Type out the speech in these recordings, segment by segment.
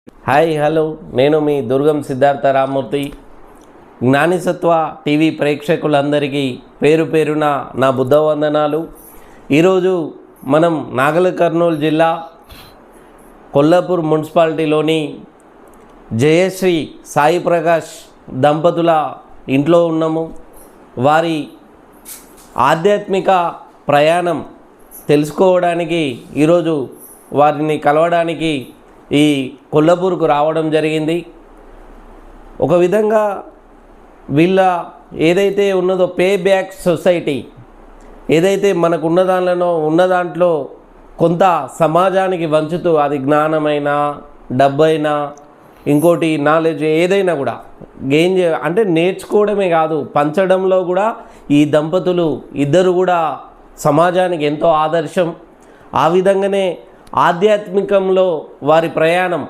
Hi hello, నేను మీ దుర్గం Siddhartha Rammurthy. జ్ఞానిసత్వ TV ప్రేక్షకులందరికీ పేరు పేరున నా బుద్ధ వందనాలు. ఈరోజు మనం నాగర్ కర్నూలు జిల్లా కొల్లాపూర్ మున్సిపాలిటీలోని జయశ్రీ సాయి ప్రకాష్ దంపతుల ఇంట్లో ఉన్నాము. వారి ఆధ్యాత్మిక ప్రయాణం తెలుసుకోవడానికి ఈరోజు వారిని కలవడానికి ఈ కొల్లాపూర్కు రావడం జరిగింది. ఒక విధంగా వీళ్ళ ఏదైతే ఉన్నదో పే బ్యాక్ సొసైటీ ఏదైతే మనకు ఉన్న దాంట్లో కొంత సమాజానికి వంచుతూ, అది జ్ఞానమైనా డబ్బైనా ఇంకోటి నాలెడ్జ్ ఏదైనా కూడా గెయిన్ అంటే నేర్చుకోవడమే కాదు, పంచడంలో కూడా ఈ దంపతులు ఇద్దరు కూడా సమాజానికి ఎంతో ఆదర్శం. ఆ విధంగానే ఆధ్యాత్మికంలో వారి ప్రయాణం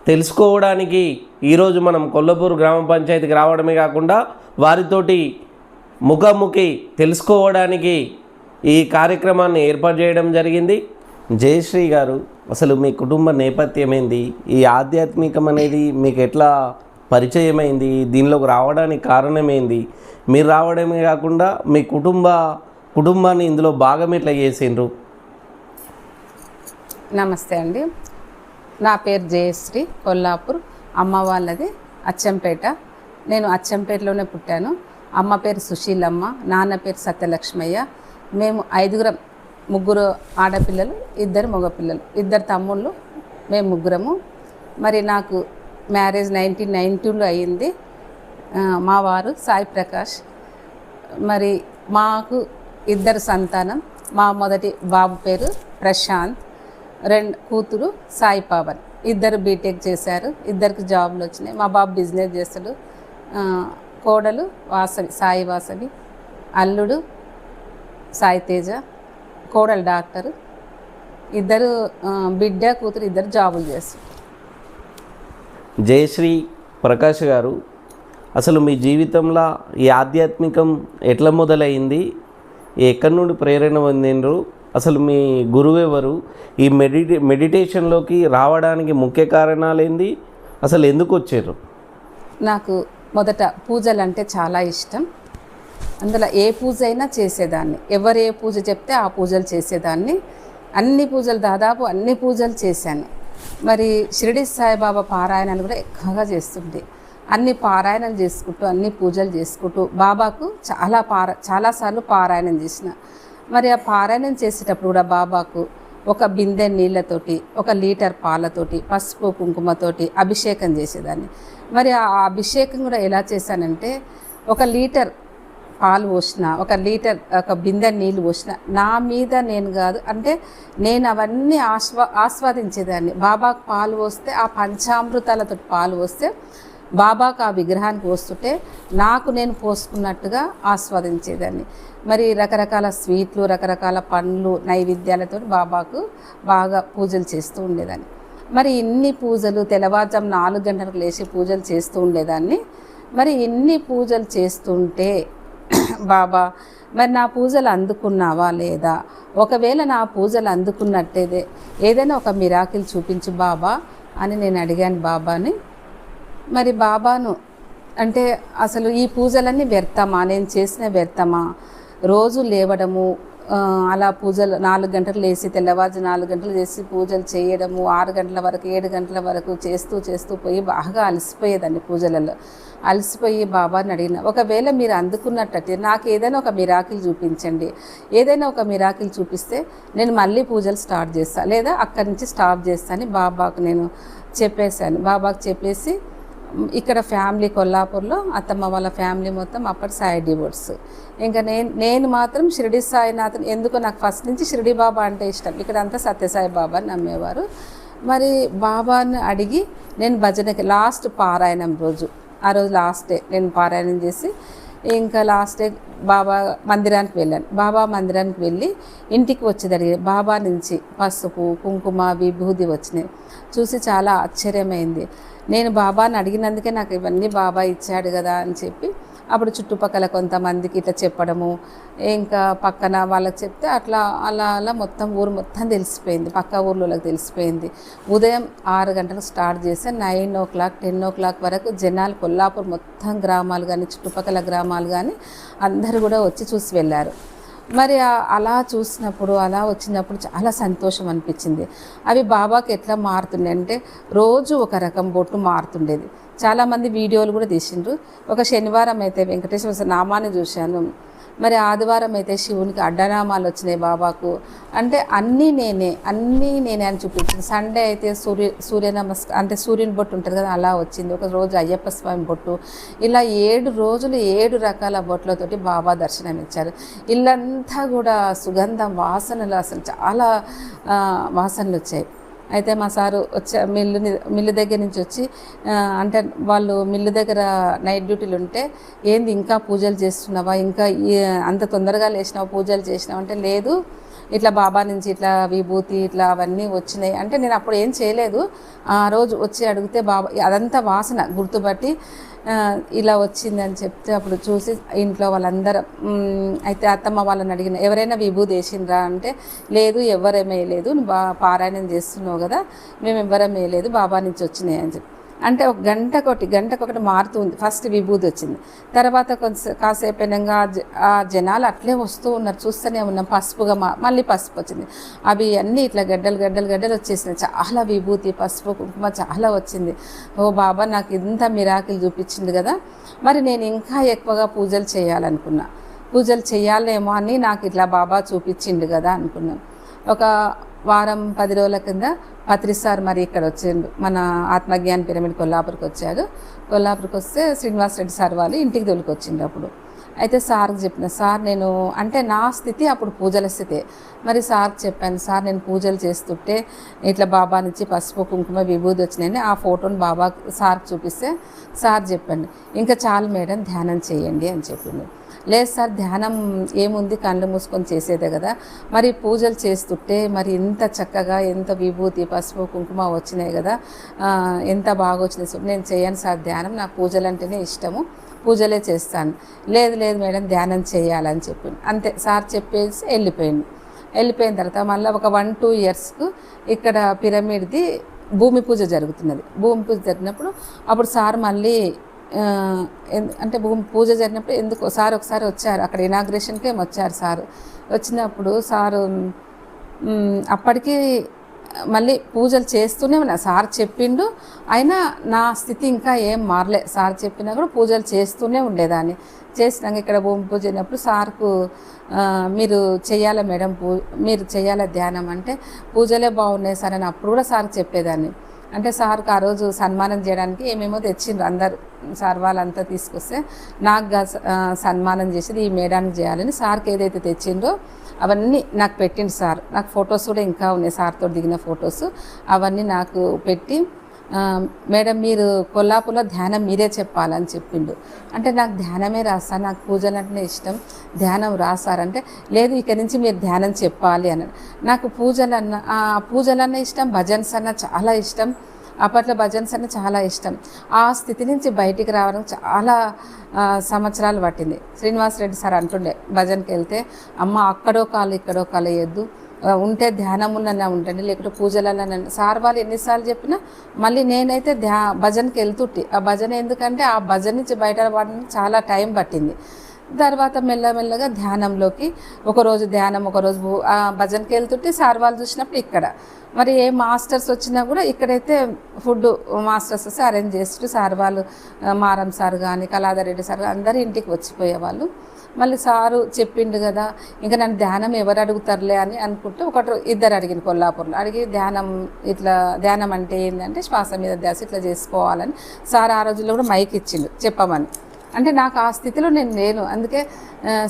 తెలుసుకోవడానికి ఈరోజు మనం కొల్లాపూర్ గ్రామ పంచాయతీకి రావడమే కాకుండా వారితోటి ముఖాముఖి తెలుసుకోవడానికి ఈ కార్యక్రమాన్ని ఏర్పాటు చేయడం జరిగింది. జయశ్రీ గారు, అసలు మీ కుటుంబ నేపథ్యం ఏంది? ఈ ఆధ్యాత్మికం అనేది మీకు ఎట్లా పరిచయమైంది? దీనిలోకి రావడానికి కారణమేంది? మీరు రావడమే కాకుండా మీ కుటుంబాన్ని ఇందులో భాగం ఎట్లా చేసిండ్రు? నమస్తే అండి. నా పేరు జయశ్రీ. కొల్లాపూర్. అమ్మ వాళ్ళది అచ్చంపేట. నేను అచ్చంపేటలోనే పుట్టాను. అమ్మ పేరు సుశీలమ్మ, నాన్న పేరు సత్యలక్ష్మయ్య. మేము 5 ముగ్గురు ఆడపిల్లలు, 2 మగపిల్లలు, 2 తమ్ముళ్ళు, మేము ముగ్గురము. మరి నాకు మ్యారేజ్ 1992లో అయ్యింది. మా వారు సాయి ప్రకాష్. మరి మాకు 2 సంతానం. మా మొదటి బాబు పేరు ప్రశాంత్, 2 కూతురు సాయి పవన్. 2 బీటెక్ చేశారు, 2కి జాబ్లు వచ్చినాయి. మా బాబు బిజినెస్ చేస్తాడు. కోడలు వాసవి, సాయి వాసవి. అల్లుడు సాయి తేజ, కోడలు డాక్టరు. 2 బిడ్డ కూతురు 2 జాబులు చేస్తారు. జయశ్రీ ప్రకాష్ గారు, అసలు మీ జీవితంలో ఈ ఆధ్యాత్మికం ఎట్లా మొదలైంది? ఎక్కడి నుండి ప్రేరణ పొందిండ్రు? అసలు మీ గురువు ఎవరు? ఈ మెడిటేషన్లోకి రావడానికి ముఖ్య కారణాలు ఏంది? అసలు ఎందుకు వచ్చారు? నాకు మొదట పూజలు అంటే చాలా ఇష్టం. అందులో ఏ పూజ అయినా చేసేదాన్ని. ఎవరు ఏ పూజ చెప్తే ఆ పూజలు చేసేదాన్ని. అన్ని పూజలు, దాదాపు అన్ని పూజలు చేశాను. మరి షిరిడి సాయిబాబా పారాయణాలు కూడా ఎక్కువగా చేస్తుండే. అన్ని పారాయణలు చేసుకుంటూ, అన్ని పూజలు చేసుకుంటూ బాబాకు చాలాసార్లు పారాయణం చేసిన. మరి ఆ పారాయణం చేసేటప్పుడు కూడా బాబాకు ఒక బిందె నీళ్ళతోటి, 1 లీటర్ పాలతోటి, పసుపు కుంకుమతోటి అభిషేకం చేసేదాన్ని. మరి ఆ అభిషేకం కూడా ఎలా చేశానంటే, 1 లీటర్ పాలు పోసిన, 1 బిందె నీళ్ళు పోసిన, నా మీద నేను కాదు, అంటే నేను అవన్నీ ఆస్వాదించేదాన్ని. బాబాకు పాలు పోస్తే, ఆ పంచామృతాలతో పాలు పోస్తే బాబాకు ఆ విగ్రహానికి వస్తుంటే నాకు నేను పోసుకున్నట్టుగా ఆస్వాదించేదాన్ని. మరి రకరకాల స్వీట్లు, రకరకాల పండ్లు, నైవేద్యాలతో బాబాకు బాగా పూజలు చేస్తూ ఉండేదాన్ని. మరి ఇన్ని పూజలు, తెల్లవారుజాము 4 గంటలకు లేచి పూజలు చేస్తూ ఉండేదాన్ని. మరి ఇన్ని పూజలు చేస్తుంటే బాబా, మరి నా పూజలు అందుకున్నావా లేదా? ఒకవేళ నా పూజలు అందుకున్నట్టేదే ఏదైనా ఒక మిరాకిల్ చూపించు బాబా అని నేను అడిగాను బాబాని. మరి బాబాను అంటే అసలు ఈ పూజలన్నీ వ్యర్థమా, నేను చేసిన వ్యర్థమా? రోజు లేవడము, అలా పూజలు 4 గంటలు లేచి, తెల్లవారు 4 గంటలు చేసి పూజలు చేయడము, 6 గంటల వరకు 7 గంటల వరకు చేస్తూ పోయి బాగా అలసిపోయేదాన్ని. పూజలలో అలసిపోయి బాబాని అడిగిన, ఒకవేళ మీరు అందుకున్నట్టయితే నాకు ఏదైనా ఒక మిరాకిల్ చూపించండి. ఏదైనా ఒక మిరాకిల్ చూపిస్తే నేను మళ్ళీ పూజలు స్టార్ట్ చేస్తాను, లేదా అక్కడి నుంచి స్టాప్ చేస్తాను అని బాబాకు నేను చెప్పేశాను. బాబాకు చెప్పేసి ఇక్కడ ఫ్యామిలీ కొల్లాపూర్లో అత్తమ్మ వాళ్ళ ఫ్యామిలీ మొత్తం అప్పటి సాయి డివోట్స్. ఇంకా నేను మాత్రం షిరిడి సాయినాథన్. ఎందుకో నాకు ఫస్ట్ నుంచి షిరిడి బాబా అంటే ఇష్టం. ఇక్కడ అంతా సత్యసాయి బాబాని నమ్మేవారు. మరి బాబాని అడిగి నేను భజనకి లాస్ట్ పారాయణం రోజు, ఆ రోజు లాస్ట్ డే నేను పారాయణం చేసి, ఇంకా లాస్ట్ డే బాబా మందిరానికి వెళ్ళాను. బాబా మందిరానికి వెళ్ళి ఇంటికి వచ్చేదడిగి బాబా నుంచి పసుపు, కుంకుమ, విభూది వచ్చినాయి. చూసి చాలా ఆశ్చర్యమైంది. నేను బాబాని అడిగినందుకే నాకు ఇవన్నీ బాబా ఇచ్చాడు కదా అని చెప్పి అప్పుడు చుట్టుపక్కల కొంతమందికి ఇట్లా చెప్పడము, ఇంకా పక్కన వాళ్ళకి చెప్తే అట్లా అలా అలా మొత్తం ఊరు మొత్తం తెలిసిపోయింది, పక్క ఊర్లోకి తెలిసిపోయింది. ఉదయం 6 గంటలకు స్టార్ట్ చేస్తే 9 o'clock 10 o'clock వరకు జనాలు కొల్లాపూర్ మొత్తం గ్రామాలు కానీ చుట్టుపక్కల గ్రామాలు కానీ అందరూ కూడా వచ్చి చూసి వెళ్ళారు. మరి అలా చూసినప్పుడు అలా వచ్చినప్పుడు చాలా సంతోషం అనిపించింది. అవి బాబాకి ఎట్లా మారుతుండే అంటే రోజు ఒక రకం బొట్టు మారుతుండేది. చాలామంది వీడియోలు కూడా తీసిండ్రు. ఒక శనివారం అయితే వెంకటేశ్వర నామాన్ని చూశాను, మరి ఆదివారం అయితే శివునికి అడ్డనామాలు వచ్చినాయి బాబాకు. అంటే అన్నీ నేనే అని చూపించింది. సండే అయితే సూర్య నమస్కారం అంటే సూర్యుని బొట్టు ఉంటుంది కదా, అలా వచ్చింది. ఒక రోజు అయ్యప్ప స్వామి బొట్టు. ఇలా 7 రోజులు 7 రకాల బొట్లతోటి బాబా దర్శనం ఇచ్చారు. ఇల్లంతా కూడా సుగంధం వాసనలు, అసలు చాలా వాసనలు వచ్చాయి. అయితే మా సారు వచ్చే మిల్లు దగ్గర నుంచి వచ్చి అంటే వాళ్ళు మిల్లు దగ్గర నైట్ డ్యూటీలు ఉంటే, ఏంది ఇంకా పూజలు చేస్తున్నావా, ఇంకా అంత తొందరగా లేచినావా, పూజలు చేసినావు అంటే, లేదు ఇట్లా బాబా నుంచి ఇట్లా విభూతి ఇట్లా అవన్నీ వచ్చినాయి అంటే, నేను అప్పుడు ఏం చేయలేదు. ఆ రోజు వచ్చి అడిగితే బాబా అదంతా వాసన గుర్తుపట్టి ఇలా వచ్చిందని చెప్తే అప్పుడు చూసి ఇంట్లో వాళ్ళందరం అయితే అత్తమ్మ వాళ్ళని అడిగిన, ఎవరైనా విభూతి వేసిండ్రా అంటే, లేదు ఎవరేమీ లేదు, నువ్వు పారాయణం చేస్తున్నావు కదా, మేము ఎవరేమీ లేదు, బాబా నుంచి వచ్చినాయి అని చెప్పి. అంటే ఒక గంటకొకటి మారుతూ ఉంది. ఫస్ట్ విభూతి వచ్చింది, తర్వాత కాసేపు అయినాక ఆ జనాలు అట్లే వస్తూ ఉన్నారు, చూస్తూనే ఉన్నాం. పసుపుగా మళ్ళీ పసుపు వచ్చింది. అవి అన్నీ ఇట్లా గడ్డలు వచ్చేసినాయి. చాలా విభూతి పసుపు కుంకుమ చాలా వచ్చింది. ఓ బాబా నాకు ఇంత మిరాకిల్ చూపించింది కదా, మరి నేను ఇంకా ఎక్కువగా పూజలు చేయాలనుకున్నా, పూజలు చేయాలేమో అని నాకు ఇట్లా బాబా చూపించిండు కదా అనుకున్నాను. ఒక వారం 10 రోజుల కింద పత్రి సార్ మరి ఇక్కడ వచ్చిండు, మన ఆత్మజ్ఞాన్ పిరమిడ్ కొల్లాపూర్కి వచ్చారు. కొల్లాపూర్కి వస్తే శ్రీనివాస్ రెడ్డి సార్ వాళ్ళు ఇంటికి తోలుకొచ్చిండు. అప్పుడు అయితే సార్కి చెప్పిన, సార్ నేను అంటే నా స్థితి అప్పుడు పూజల స్థితి. మరి సార్కి చెప్పాను, సార్ నేను పూజలు చేస్తుంటే ఇట్లా బాబా నుంచి పసుపు కుంకుమ విభూతి వచ్చినాయని ఆ ఫోటోని బాబా సార్కి చూపిస్తే సార్ చెప్పండి, ఇంకా చాలు మేడం ధ్యానం చేయండి అని చెప్పింది. లేదు సార్ ధ్యానం ఏముంది, కళ్ళు మూసుకొని చేసేదే కదా, మరి పూజలు చేస్తుంటే మరి ఇంత చక్కగా ఎంత విభూతి పసుపు కుంకుమ వచ్చినాయి కదా, ఎంత బాగా వచ్చినాయి, నేను చేయను సార్ ధ్యానం, నాకు పూజలు అంటేనే ఇష్టము, పూజలే చేస్తాను. లేదు మేడం ధ్యానం చేయాలని చెప్పింది. అంతే సార్ చెప్పేసి వెళ్ళిపోయిన తర్వాత మళ్ళీ ఒక 1-2 ఇయర్స్కు ఇక్కడ పిరమిడ్ది భూమి పూజ జరుగుతున్నది. భూమి పూజ జరిగినప్పుడు అప్పుడు సార్ మళ్ళీ అంటే భూమి పూజ జరిగినప్పుడు ఎందుకు సార్ ఒకసారి వచ్చారు, అక్కడ ఇనాగ్రేషన్కి వచ్చారు సార్. వచ్చినప్పుడు సారు అప్పటికి మళ్ళీ పూజలు చేస్తూనే ఉన్నా, సార్ చెప్పిండు, అయినా నా స్థితి ఇంకా ఏం మారలే. సార్ చెప్పినా కూడా పూజలు చేస్తూనే ఉండేదాన్ని. చేసినాక ఇక్కడ భూమి పూజ అయినప్పుడు సార్కు మీరు చెయ్యాలా మేడం, మీరు చెయ్యాలా ధ్యానం అంటే, పూజలే బాగున్నాయి సార్ అని అప్పుడు కూడా సార్కి చెప్పేదాన్ని. అంటే సార్కి ఆ రోజు సన్మానం చేయడానికి ఏమేమో తెచ్చిండ్రు అందరు, సార్ వాళ్ళంతా తీసుకొస్తే నాకు సన్మానం చేసేది ఈ మేడానికి చేయాలని సార్కి ఏదైతే తెచ్చిండ్రో అవన్నీ నాకు పెట్టిండు సార్. నాకు ఫొటోస్ కూడా ఇంకా ఉన్నాయి, సార్తో దిగిన ఫొటోస్ అవన్నీ నాకు పెట్టి, మేడం మీరు కొల్లాపూర్లో ధ్యానం మీరే చెప్పాలని చెప్పిండు. అంటే నాకు ధ్యానమే రాస్తాను, నాకు పూజలు అంటే ఇష్టం, ధ్యానం రాస్తారంటే, లేదు ఇక్కడి నుంచి మీరు ధ్యానం చెప్పాలి అన్నాడు. నాకు పూజలన్నా ఇష్టం, భజన్స్ అన్న చాలా ఇష్టం. అప్పట్లో భజన్స్ అన్న చాలా ఇష్టం. ఆ స్థితి నుంచి బయటికి రావడం చాలా సంవత్సరాలు పట్టింది. శ్రీనివాస్ రెడ్డి సార్ అంటుండే, భజన్కి వెళ్తే అమ్మ అక్కడో కాలు ఇక్కడో కాలు వేయద్దు, ఉంటే ధ్యానం ఉన్నన్నా ఉంటండి, లేకుంటే పూజలన్నా. సార్ వాళ్ళు ఎన్నిసార్లు చెప్పినా మళ్ళీ నేనైతే భజన్కి వెళ్తుంటే, ఆ భజన ఎందుకంటే ఆ భజన నుంచి బయట పడడానికి చాలా టైం పట్టింది. తర్వాత మెల్లమెల్లగా ధ్యానంలోకి, ఒకరోజు ధ్యానం ఒకరోజు భజన్కి వెళ్తుంటే సార్ వాళ్ళు చూసినప్పుడు ఇక్కడ మరి ఏ మాస్టర్స్ వచ్చినా కూడా ఇక్కడైతే ఫుడ్ మాస్టర్స్ వస్తే అరేంజ్ చేస్తూ సార్ వాళ్ళు, మారం సార్ కానీ కళాధర్ రెడ్డి సార్ అందరూ ఇంటికి వచ్చిపోయేవాళ్ళు. మళ్ళీ సారు చెప్పిండు కదా, ఇంకా నన్ను ధ్యానం ఎవరు అడుగుతారులే అని అనుకుంటూ ఇద్దరు అడిగిన కొల్లాపూర్లో అడిగి, ధ్యానం అంటే ఏంటంటే శ్వాస మీద ధ్యాస ఇట్లా చేసుకోవాలని సార్ ఆ రోజుల్లో కూడా మైక్ ఇచ్చిండు చెప్పమని. అంటే నాకు ఆ స్థితిలో నేను లేను, అందుకే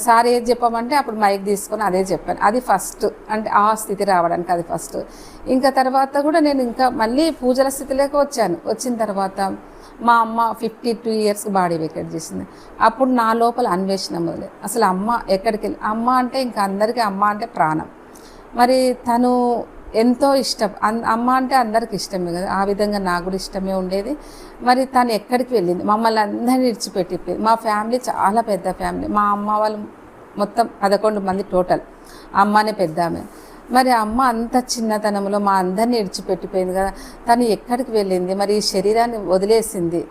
సార్ ఏది చెప్పమంటే అప్పుడు మైక్ తీసుకొని అదే చెప్పాను. అది ఫస్ట్, అంటే ఆ స్థితి రావడానికి అది ఫస్ట్. ఇంకా తర్వాత కూడా నేను ఇంకా మళ్ళీ పూజల స్థితిలోకి వచ్చాను. వచ్చిన తర్వాత మా అమ్మ 52 years బాడీ వెకేట్ చేసింది. అప్పుడు నా లోపల అన్వేషణ మొదలే, అసలు అమ్మ ఎక్కడికి వెళ్ళి, అమ్మ అంటే ఇంకా అందరికీ అమ్మ అంటే ప్రాణం. మరి తను ఎంతో ఇష్టం. అమ్మ అంటే అందరికి ఇష్టమే కదా, ఆ విధంగా నాకు కూడా ఇష్టమే ఉండేది. మరి తను ఎక్కడికి వెళ్ళింది, మమ్మల్ని అందరినీ విడిచిపెట్టి. మా ఫ్యామిలీ చాలా పెద్ద ఫ్యామిలీ, మా అమ్మ వాళ్ళు మొత్తం 11 మంది టోటల్, అమ్మనే పెద్ద ఆమె. మరి అమ్మ అంత చిన్నతనంలో మా అందరినీ విడిచిపెట్టిపోయింది కదా, తను ఎక్కడికి వెళ్ళింది, మరి ఈ శరీరాన్ని వదిలేసింది,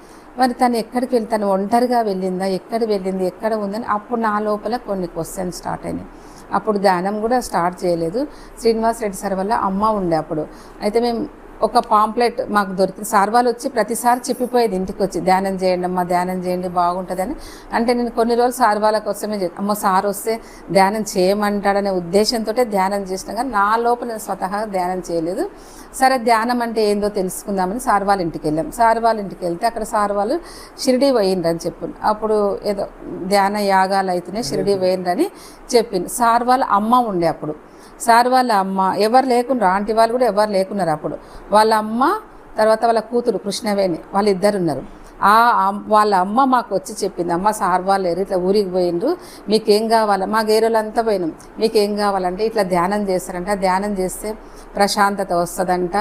మరి తను ఎక్కడికి వెళ్ళి, తను ఒంటరిగా వెళ్ళిందా, ఎక్కడ వెళ్ళింది, ఎక్కడ ఉందని అప్పుడు నా లోపల కొన్ని క్వశ్చన్స్ స్టార్ట్ అయినాయి. అప్పుడు ధ్యానం కూడా స్టార్ట్ చేయలేదు. శ్రీనివాస్ రెడ్డి సార్ వల్ల అమ్మ ఉండే అప్పుడు. అయితే మేము ఒక పాంప్లెట్ మాకు దొరికింది. సార్ వాళ్ళు వచ్చి ప్రతిసారి చెప్పిపోయేది ఇంటికి వచ్చి, ధ్యానం చేయండి అమ్మ, ధ్యానం చేయండి బాగుంటుందని. అంటే నేను కొన్ని రోజులు సార్ వాళ్ళ కోసమే అమ్మ సార్ వస్తే ధ్యానం చేయమంటాడనే ఉద్దేశంతో ధ్యానం చేసినా, కానీ నా లోపల నేను స్వతహాగా ధ్యానం చేయలేదు. సరే ధ్యానం అంటే ఏందో తెలుసుకుందామని సార్ వాళ్ళ ఇంటికి వెళ్ళాం. సార్ వాళ్ళ ఇంటికి వెళ్తే అక్కడ సార్ వాళ్ళు షిరిడీ పోయిండ్రని చెప్పిండు. అప్పుడు ఏదో ధ్యాన యాగాలు అవుతున్నాయి, షిరిడీ పోయిండ్రని చెప్పింది. సార్ వాళ్ళ అమ్మ ఉండే అప్పుడు. సార్ వాళ్ళ అమ్మ ఎవరు లేకున్నారు, ఆంటీ వాళ్ళు కూడా ఎవరు లేకున్నారు అప్పుడు. వాళ్ళ అమ్మ తర్వాత వాళ్ళ కూతురు కృష్ణవేణి, వాళ్ళిద్దరు ఉన్నారు. వాళ్ళ అమ్మ మాకు వచ్చి చెప్పింది, అమ్మ సార్ వాళ్ళు ఇట్లా ఊరికి పోయిండ్రు, మీకేం కావాలా, మా గేరోళ్ళంతా పోయినాం, మీకేం కావాలంటే ఇట్లా ధ్యానం చేస్తారంట, ధ్యానం చేస్తే ప్రశాంతత వస్తుందంట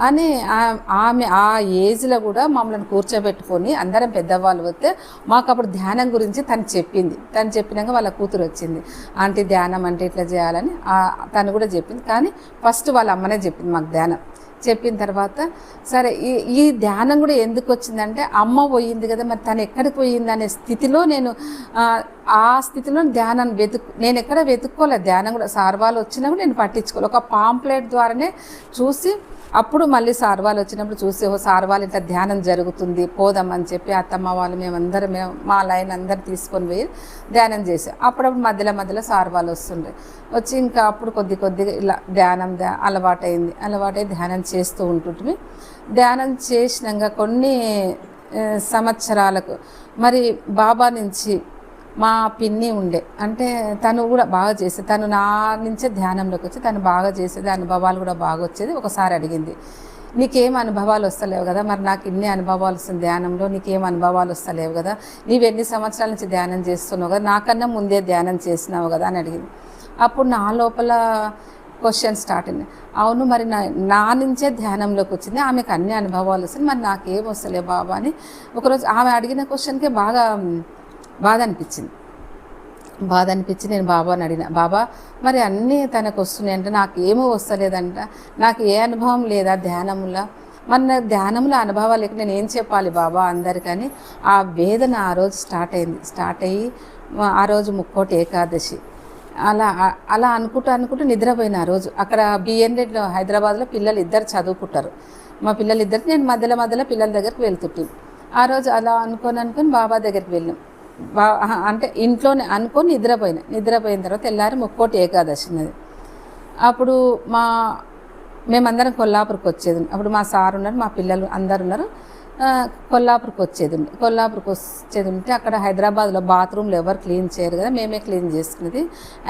అని. ఆమె ఆ ఏజ్లో కూడా మమ్మల్ని కూర్చోబెట్టుకొని అందరం పెద్దవాళ్ళు వస్తే మాకు అప్పుడు ధ్యానం గురించి తను చెప్పింది. తను చెప్పినాక వాళ్ళ కూతురు వచ్చింది, ఆంటీ ధ్యానం అంటే ఇట్లా చేయాలని తను కూడా చెప్పింది. కానీ ఫస్ట్ వాళ్ళ అమ్మనే చెప్పింది మాకు ధ్యానం. చెప్పిన తర్వాత సరే ఈ ధ్యానం కూడా ఎందుకు వచ్చిందంటే, అమ్మ పోయింది కదా, మరి తను ఎక్కడికి పోయింది అనే స్థితిలో నేను ఆ స్థితిలో ధ్యానాన్ని నేను ఎక్కడ వెతుక్కోలేదు. ధ్యానం కూడా సార్ వాళ్ళు వచ్చినా కూడా నేను పట్టించుకోవాలి. ఒక పాంప్లెట్ ద్వారానే చూసి అప్పుడు మళ్ళీ సార్ వాళ్ళు వచ్చినప్పుడు చూసి సార్ వాళ్ళు ఇట్లా ధ్యానం జరుగుతుంది పోదామని చెప్పి అత్తమ్మ వాళ్ళు మేమందరం మా లైన్ అందరు తీసుకొని పోయి ధ్యానం చేసాం. అప్పుడప్పుడు మధ్యలో సార్ వాళ్ళు వస్తుండే, వచ్చి ఇంకా అప్పుడు కొద్దిగా ఇలా అలవాటై ధ్యానం చేస్తూ ఉంటుంటే, ధ్యానం చేసినాక కొన్ని సంవత్సరాలకు మరి బాబా నుంచి మా పిన్ని ఉండే, అంటే తను కూడా బాగా చేసేది, తను నా నుంచే ధ్యానంలోకి వచ్చి తను బాగా చేసేది, అనుభవాలు కూడా బాగా వచ్చేది. ఒకసారి అడిగింది, నీకేం అనుభవాలు వస్తలేవు కదా, మరి నాకు ఇన్ని అనుభవాలు వస్తుంది ధ్యానంలో, నీకేం అనుభవాలు వస్తలేవు కదా, నీవు ఎన్ని సంవత్సరాల నుంచి ధ్యానం చేస్తున్నావు కదా, నాకన్నా ముందే ధ్యానం చేసినావు కదా అని అడిగింది. అప్పుడు నా లోపల క్వశ్చన్ స్టార్ట్ అయింది. అవును, మరి నా నుంచే ధ్యానంలోకి వచ్చింది, ఆమెకు అన్ని అనుభవాలు వస్తుంది, మరి నాకేం వస్తలే బాబా అని. ఒకరోజు ఆమె అడిగిన క్వశ్చన్కే బాగా బాధ అనిపించి నేను బాబాని అడిగిన, బాబా మరి అన్నీ తనకు వస్తున్నాయి అంటే నాకేమో వస్తలేదంట, నాకు ఏ అనుభవం లేదా ధ్యానంలో, మరి నా ధ్యానంలో అనుభవాలు లేక నేను ఏం చెప్పాలి బాబా అందరికని. ఆ వేదన ఆ రోజు స్టార్ట్ అయ్యి ఆ రోజు ముక్కోటి ఏకాదశి అలా అనుకుంటూ నిద్రపోయిన. ఆ రోజు అక్కడ బిఎన్-రెడ్డిలో హైదరాబాద్లో పిల్లలు ఇద్దరు చదువుకుంటారు, మా పిల్లలు ఇద్దరు, నేను మధ్యలో పిల్లల దగ్గరికి వెళ్తుంటే ఆ రోజు అలా అనుకొని బాబా దగ్గరికి వెళ్ళాం. అంటే ఇంట్లోనే అనుకొని నిద్రపోయిన తర్వాత తెల్లారి ముక్కోటి ఏకాదశి ఉన్నది. అప్పుడు మేమందరం కొల్లాపూర్కి వచ్చేది. అప్పుడు మా సార్ ఉన్నారు, మా పిల్లలు అందరు ఉన్నారు. కొల్లాపూర్కి వచ్చేది ఉంటే అక్కడ హైదరాబాద్లో బాత్రూమ్లు ఎవరు క్లీన్ చేయరు కదా, మేమే క్లీన్ చేసుకునేది.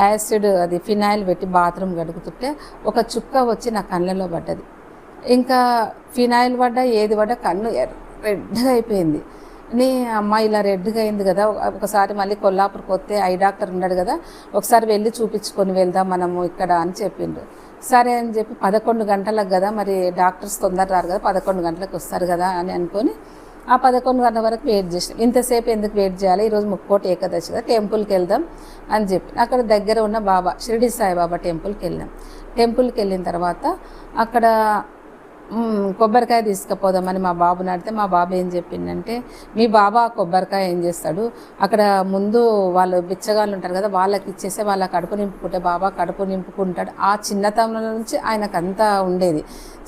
యాసిడ్ అది ఫినాయిల్ పెట్టి బాత్రూమ్ కడుగుతుంటే ఒక చుక్క వచ్చి నా కళ్ళలో పడ్డది. ఇంకా ఫినాయిల్ పడ్డా ఏది పడ్డా కన్ను రెడ్గా అయిపోయింది. అమ్మ ఇలా రెడ్గా అయింది కదా, ఒకసారి మళ్ళీ కొల్లాపూర్కి వస్తే ఐ డాక్టర్ ఉన్నాడు కదా, ఒకసారి వెళ్ళి చూపించుకొని వెళ్దాం మనము ఇక్కడ అని చెప్పిండు. సరే అని చెప్పి 11 గంటలకు కదా, మరి డాక్టర్స్ తొందర రారు కదా, 11 గంటలకు వస్తారు కదా అని అనుకొని ఆ 11 గంటల వరకు వెయిట్ చేసాం. ఇంతసేపు ఎందుకు వెయిట్ చేయాలి, ఈరోజు ముక్కోటి ఏకాదశి కదా, టెంపుల్కి వెళ్దాం అని చెప్పి అక్కడ దగ్గర ఉన్న బాబా షిరిడి సాయిబాబా టెంపుల్కి వెళ్ళాం. టెంపుల్కి వెళ్ళిన తర్వాత అక్కడ కొబ్బరికాయ తీసుకుపోదామని మా బాబుని అడిగితే మా బాబు ఏం చెప్పిందంటే, మీ బాబా కొబ్బరికాయ ఏం చేస్తాడు, అక్కడ ముందు వాళ్ళు బిచ్చగాళ్ళు ఉంటారు కదా, వాళ్ళకి ఇచ్చేస్తే వాళ్ళ కడుపు నింపుకుంటే బాబా కడుపు నింపుకుంటాడు. ఆ చిన్నతనం నుంచి ఆయనకంతా ఉండేది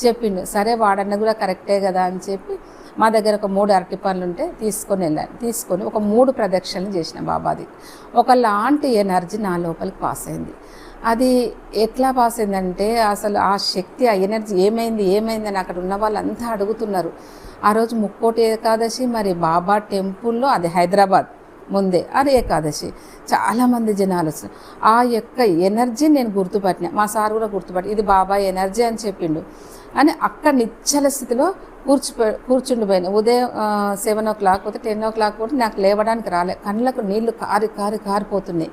చెప్పిండు. సరే వాడన్న కూడా కరెక్టే కదా అని చెప్పి మా దగ్గర ఒక 3 అరటి పండ్లు ఉంటే తీసుకొని ఒక 3 ప్రదక్షిణలు చేసిన బాబాది. ఒకలాంటి ఎనర్జీ నా లోపలికి పాస్ అయింది. అది ఎట్లా పాస్ అయిందంటే, అసలు ఆ శక్తి, ఆ ఎనర్జీ ఏమైంది అని అక్కడ ఉన్న వాళ్ళంతా అడుగుతున్నారు. ఆ రోజు ముక్కోటి ఏకాదశి, మరి బాబా టెంపుల్లో, అది హైదరాబాద్ ముందే అది ఏకాదశి చాలామంది జనాలు వస్తారు. ఆ యొక్క ఎనర్జీ నేను గుర్తుపట్టిన, మా సార్ కూడా గుర్తుపట్టి ఇది బాబాయ్ ఎనర్జీ అని చెప్పిండు అని అక్కడ నిశ్చల స్థితిలో కూర్చుండిపోయాను. ఉదయం 7 o'clock పోతే 10 o'clock పోతే నాకు లేవడానికి రాలే, కళ్ళకు నీళ్లు కారిపోతున్నాయి.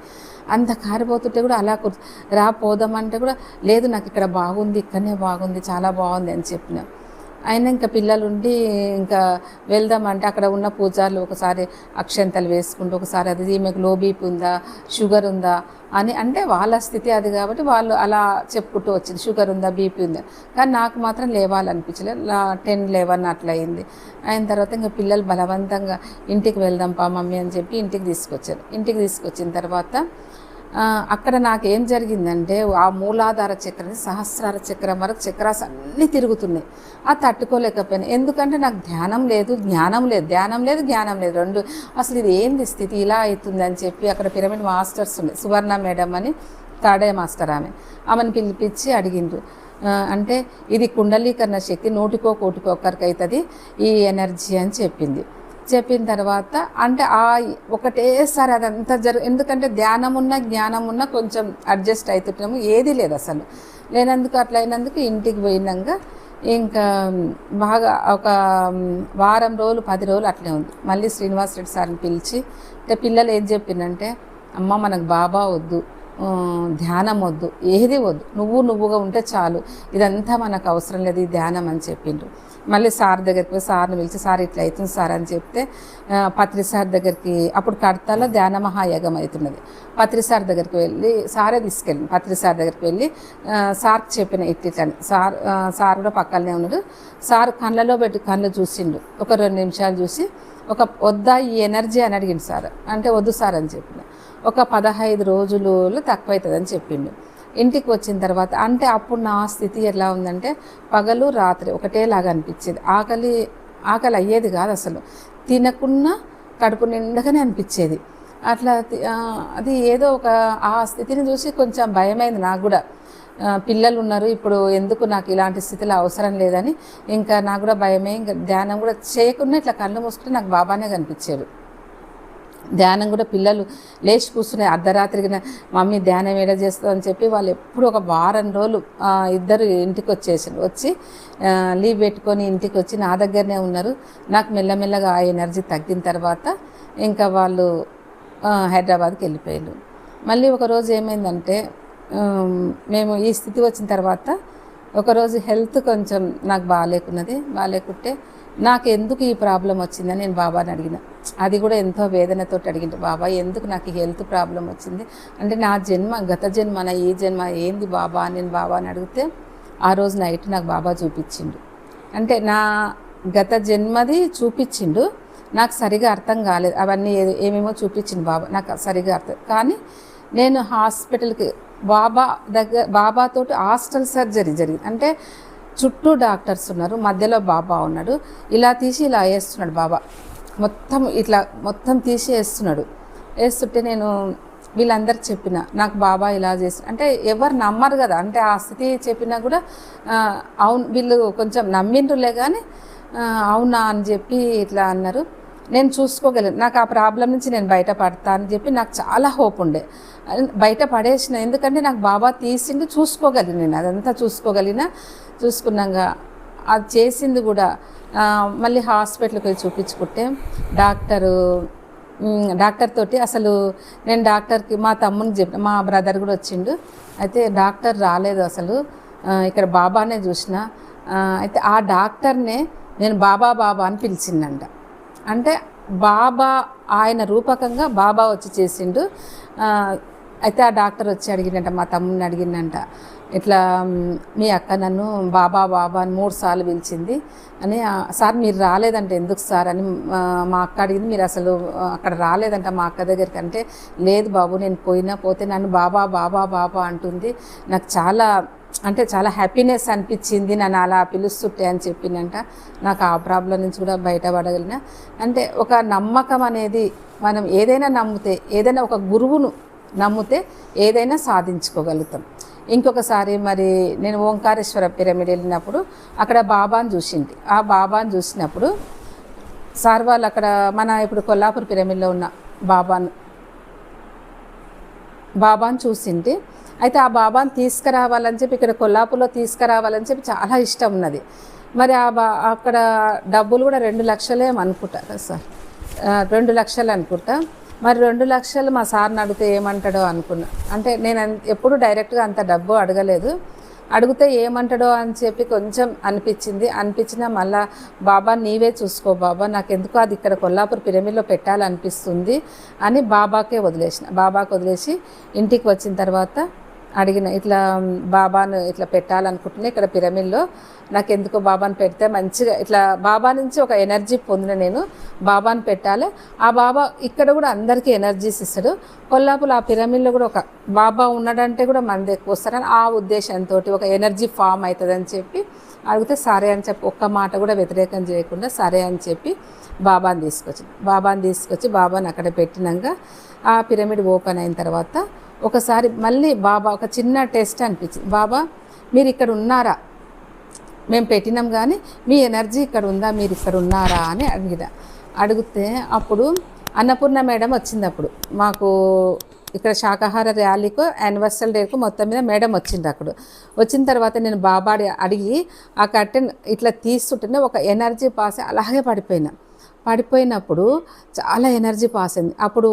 అంత కారిపోతుంటే కూడా అలా పోదామంటే కూడా లేదు, నాకు ఇక్కడ బాగుంది, ఇక్కడనే బాగుంది, చాలా బాగుంది అని చెప్పిన. అయినా ఇంకా పిల్లలుండి ఇంకా వెళ్దామంటే అక్కడ ఉన్న పూజారులు ఒకసారి అక్షంతలు వేసుకుంటూ, ఒకసారి అది ఈమెకు లో బీపీ ఉందా, షుగర్ ఉందా అని, అంటే వాళ్ళ స్థితి అది కాబట్టి వాళ్ళు అలా చెప్పుకుంటూ వచ్చింది, షుగర్ ఉందా, బీపీ ఉందా. కానీ నాకు మాత్రం లేవాలనిపించలేదు. 10-11 అట్లా అయింది. అయిన తర్వాత ఇంకా పిల్లలు బలవంతంగా ఇంటికి వెళ్దాం పా మమ్మీ అని చెప్పి ఇంటికి తీసుకొచ్చారు. ఇంటికి తీసుకొచ్చిన తర్వాత అక్కడ నాకేం జరిగిందంటే ఆ మూలాధార చక్రం సహస్రార చక్రం వరకు చక్రాస్ అన్నీ తిరుగుతున్నాయి. అది తట్టుకోలేకపోయాను. ఎందుకంటే నాకు ధ్యానం లేదు, జ్ఞానం లేదు రెండు. అసలు ఇది ఏంది స్థితి ఇలా అవుతుంది అని చెప్పి అక్కడ పిరమిడ్ మాస్టర్స్ ఉండే, సువర్ణ మేడం అని తాడే మాస్టర్, ఆమెను పిలిపించి అడిగిండ్రు. అంటే ఇది కుండలీకరణ శక్తి, 100కో 100కోటికో ఒక్కరికి అవుతుంది ఈ ఎనర్జీ అని చెప్పింది. చెప్పిన తర్వాత అంటే ఒకటేసారి అదంతా ఎందుకంటే ధ్యానం ఉన్న జ్ఞానం ఉన్న కొంచెం అడ్జస్ట్ అవుతుంటాము, ఏది లేదు అసలు లేనందుకు. అట్లా అయినందుకు ఇంటికి పోయినాక ఇంకా బాగా ఒక వారం రోజులు 10 రోజులు అట్లే ఉంది. మళ్ళీ శ్రీనివాస్ రెడ్డి సార్ని పిలిచి, అంటే పిల్లలు ఏం చెప్పిందంటే అమ్మ మనకు బాబా వద్దు, ధ్యానం వద్దు, ఏది వద్దు, నువ్వుగా ఉంటే చాలు, ఇదంతా మనకు అవసరం లేదు ఈ ధ్యానం అని చెప్పిండ్రు. మళ్ళీ సార్ దగ్గరికి పోయి సార్ని పిలిచి సార్ ఇట్లా అవుతుంది సార్ అని చెప్తే పత్రి సార్ దగ్గరికి, అప్పుడు కడతాలో ధ్యాన మహాయాగం అవుతున్నది, పత్రి సార్ దగ్గరికి వెళ్ళి సారే తీసుకెళ్ళి పత్రి సార్ దగ్గరికి వెళ్ళి సార్కి చెప్పిన ఇట్లని. సార్ కూడా పక్కనే ఉన్నాడు. సార్ కళ్ళు చూసిండు, ఒక 2 నిమిషాలు చూసి వద్దా ఈ ఎనర్జీ అని అడిగిండు సార్. అంటే వద్దు సార్ అని చెప్పిన. ఒక 15 రోజులు తక్కువవుతుందని చెప్పిండు. ఇంటికి వచ్చిన తర్వాత అంటే అప్పుడు నా స్థితి ఎలా ఉందంటే పగలు రాత్రి ఒకటేలాగా అనిపించేది. ఆకలి అయ్యేది కాదు అసలు, తినకున్నా కడుపు నిండగానే అనిపించేది. అట్లా అది ఏదో ఆ స్థితిని చూసి కొంచెం భయమైంది నాకు కూడా. పిల్లలు ఉన్నారు ఇప్పుడు, ఎందుకు నాకు ఇలాంటి స్థితిలో అవసరం లేదని ఇంకా నాకు కూడా భయమే. ఇంకా ధ్యానం కూడా చేయకుండా ఇట్లా కళ్ళు మూసుకుంటే నాకు బాబానే కనిపించారు. ధ్యానం కూడా పిల్లలు లేచి కూర్చున్నాయి అర్ధరాత్రికి, మమ్మీ ధ్యానం ఏడ చేస్తావు అని చెప్పి వాళ్ళు ఎప్పుడు ఒక వారం రోజులు ఇద్దరు ఇంటికి వచ్చి లీవ్ పెట్టుకొని ఇంటికి వచ్చి నా దగ్గరనే ఉన్నారు. నాకు మెల్లమెల్లగా ఆ ఎనర్జీ తగ్గిన తర్వాత ఇంకా వాళ్ళు హైదరాబాద్కి వెళ్ళిపోయారు. మళ్ళీ ఒకరోజు ఏమైందంటే మేము ఈ స్థితి వచ్చిన తర్వాత ఒకరోజు హెల్త్ కొంచెం నాకు బాగాలేకుంటే నాకు ఎందుకు ఈ ప్రాబ్లం వచ్చిందని నేను బాబాని అడిగిన. అది కూడా ఎంతో వేదనతో అడిగింది, బాబా ఎందుకు నాకు ఈ హెల్త్ ప్రాబ్లం వచ్చింది అంటే నా జన్మ గత జన్మ నా ఈ జన్మ ఏంది బాబా అని నేను బాబాని అడిగితే ఆ రోజు నైట్ నాకు బాబా చూపించిండు. అంటే నా గత జన్మది చూపించిండు, నాకు సరిగా అర్థం కాలేదు. అవన్నీ ఏమేమో చూపించింది బాబా, నాకు సరిగా అర్థం. కానీ నేను హాస్పిటల్కి బాబాతోటి హాస్టల్ సర్జరీ జరిగింది. అంటే చుట్టూ డాక్టర్స్ ఉన్నారు, మధ్యలో బాబా ఉన్నాడు. ఇలా తీసి ఇలా వేస్తున్నాడు బాబా, మొత్తం తీసి వేస్తుంటే నేను వీళ్ళందరికి చెప్పిన నాకు బాబా ఇలా చేసి, అంటే ఎవరు నమ్మరు కదా. అంటే ఆ స్థితి చెప్పినా కూడా అవును వీళ్ళు కొంచెం నమ్మిండ్రులే కానీ అవునా అని చెప్పి ఇట్లా అన్నారు. నేను చూసుకోగలను, నాకు ఆ ప్రాబ్లం నుంచి నేను బయటపడతా అని చెప్పి నాకు చాలా హోప్ ఉండే. బయటపడేసిన, ఎందుకంటే నాకు బాబా తీసిండు, చూసుకోగలిగిన అదంతా చూసుకున్నాక అది చేసింది కూడా. మళ్ళీ హాస్పిటల్కి పోయి చూపించుకుంటే డాక్టర్ తోటి అసలు నేను డాక్టర్కి మా తమ్మునికి చెప్పిన, మా బ్రదర్ కూడా వచ్చిండు. అయితే డాక్టర్ రాలేదు అసలు, ఇక్కడ బాబానే చూసిన. అయితే ఆ డాక్టర్నే నేను బాబా అని పిలిచిందంట. అంటే బాబా ఆయన రూపకంగా బాబా వచ్చి చేసిండు. అయితే ఆ డాక్టర్ వచ్చి అడిగిందంట, మా తమ్ముడిని అడిగిందంట, ఇట్లా మీ అక్క నన్ను బాబా అని 3 సార్లు పిలిచింది అని. సార్ మీరు రాలేదంటే ఎందుకు సార్ అని మా అక్క అడిగింది. మీరు అసలు అక్కడ రాలేదంట మా అక్క దగ్గరికి అంటే, లేదు బాబు నేను పోతే నన్ను బాబా అంటుంది, నాకు చాలా హ్యాపీనెస్ అనిపించింది నన్ను అలా పిలుస్తుంటే అని చెప్పిందంట. నాకు ఆ ప్రాబ్లం నుంచి కూడా బయటపడగలిగిన. అంటే ఒక నమ్మకం అనేది, మనం ఏదైనా నమ్మితే, ఏదైనా ఒక గురువును నమ్మితే ఏదైనా సాధించుకోగలుగుతాం. ఇంకొకసారి మరి నేను ఓంకారేశ్వర పిరమిడ్ వెళ్ళినప్పుడు అక్కడ బాబాని చూసింది. ఆ బాబాని చూసినప్పుడు సార్ వాళ్ళు అక్కడ మన ఇప్పుడు కొల్లాపూర్ పిరమిడ్లో ఉన్న బాబాను చూసింటి. అయితే ఆ బాబాను తీసుకురావాలని చెప్పి ఇక్కడ కొల్లాపూర్లో తీసుకురావాలని చెప్పి చాలా ఇష్టం ఉన్నది. మరి అక్కడ డబ్బులు కూడా 2 లక్షలే అనుకుంటా కదా సార్, 2 లక్షలు అనుకుంటా. మరి 2 లక్షలు మా సార్ని అడిగితే ఏమంటాడో అనుకున్నా. అంటే నేను ఎప్పుడు డైరెక్ట్గా అంత డబ్బు అడగలేదు. అడిగితే ఏమంటాడో అని చెప్పి కొంచెం అనిపించినా మళ్ళా బాబా నీవే చూసుకో బాబా, నాకు ఎందుకో అది ఇక్కడ కొల్లాపూర్ పిరమిడ్లో పెట్టాలనిపిస్తుంది అని బాబాకి వదిలేసి ఇంటికి వచ్చిన తర్వాత అడిగిన, ఇట్లా బాబాను ఇట్లా పెట్టాలనుకుంటున్నా ఇక్కడ పిరమిడ్లో, నాకు ఎందుకో బాబాను పెడితే మంచిగా ఇట్లా బాబా నుంచి ఒక ఎనర్జీ పొందిన నేను, బాబాను పెట్టాలి. ఆ బాబా ఇక్కడ కూడా అందరికీ ఎనర్జీస్ ఇస్తాడు. కొల్లాపూర్ ఆ పిరమిడ్లో కూడా ఒక బాబా ఉన్నాడంటే కూడా మంది ఎక్కువ వస్తారని ఆ ఉద్దేశంతో ఒక ఎనర్జీ ఫామ్ అవుతుందని చెప్పి అడిగితే సరే అని చెప్పి ఒక్క మాట కూడా వ్యతిరేకం చేయకుండా సరే అని చెప్పి బాబాని తీసుకొచ్చి బాబాని అక్కడ పెట్టినాక ఆ పిరమిడ్ ఓపెన్ అయిన తర్వాత ఒకసారి మళ్ళీ బాబా ఒక చిన్న టెస్ట్ అనిపించింది. బాబా మీరు ఇక్కడ ఉన్నారా, మేము పెట్టినాం కానీ మీ ఎనర్జీ ఇక్కడ ఉందా, మీరు ఇక్కడ ఉన్నారా అని అడిగితే అప్పుడు అన్నపూర్ణ మేడం వచ్చింది. అప్పుడు మాకు ఇక్కడ శాకాహార ర్యాలీకు యానివర్సరీ డేకు మొత్తం మీద మేడం వచ్చింది. అక్కడ వచ్చిన తర్వాత నేను బాబా అడిగి ఆ కర్టెన్ ఇట్లా తీస్తుంటేనే ఒక ఎనర్జీ పాస్ అలాగే పడిపోయినప్పుడు చాలా ఎనర్జీ పాస్ అయింది. అప్పుడు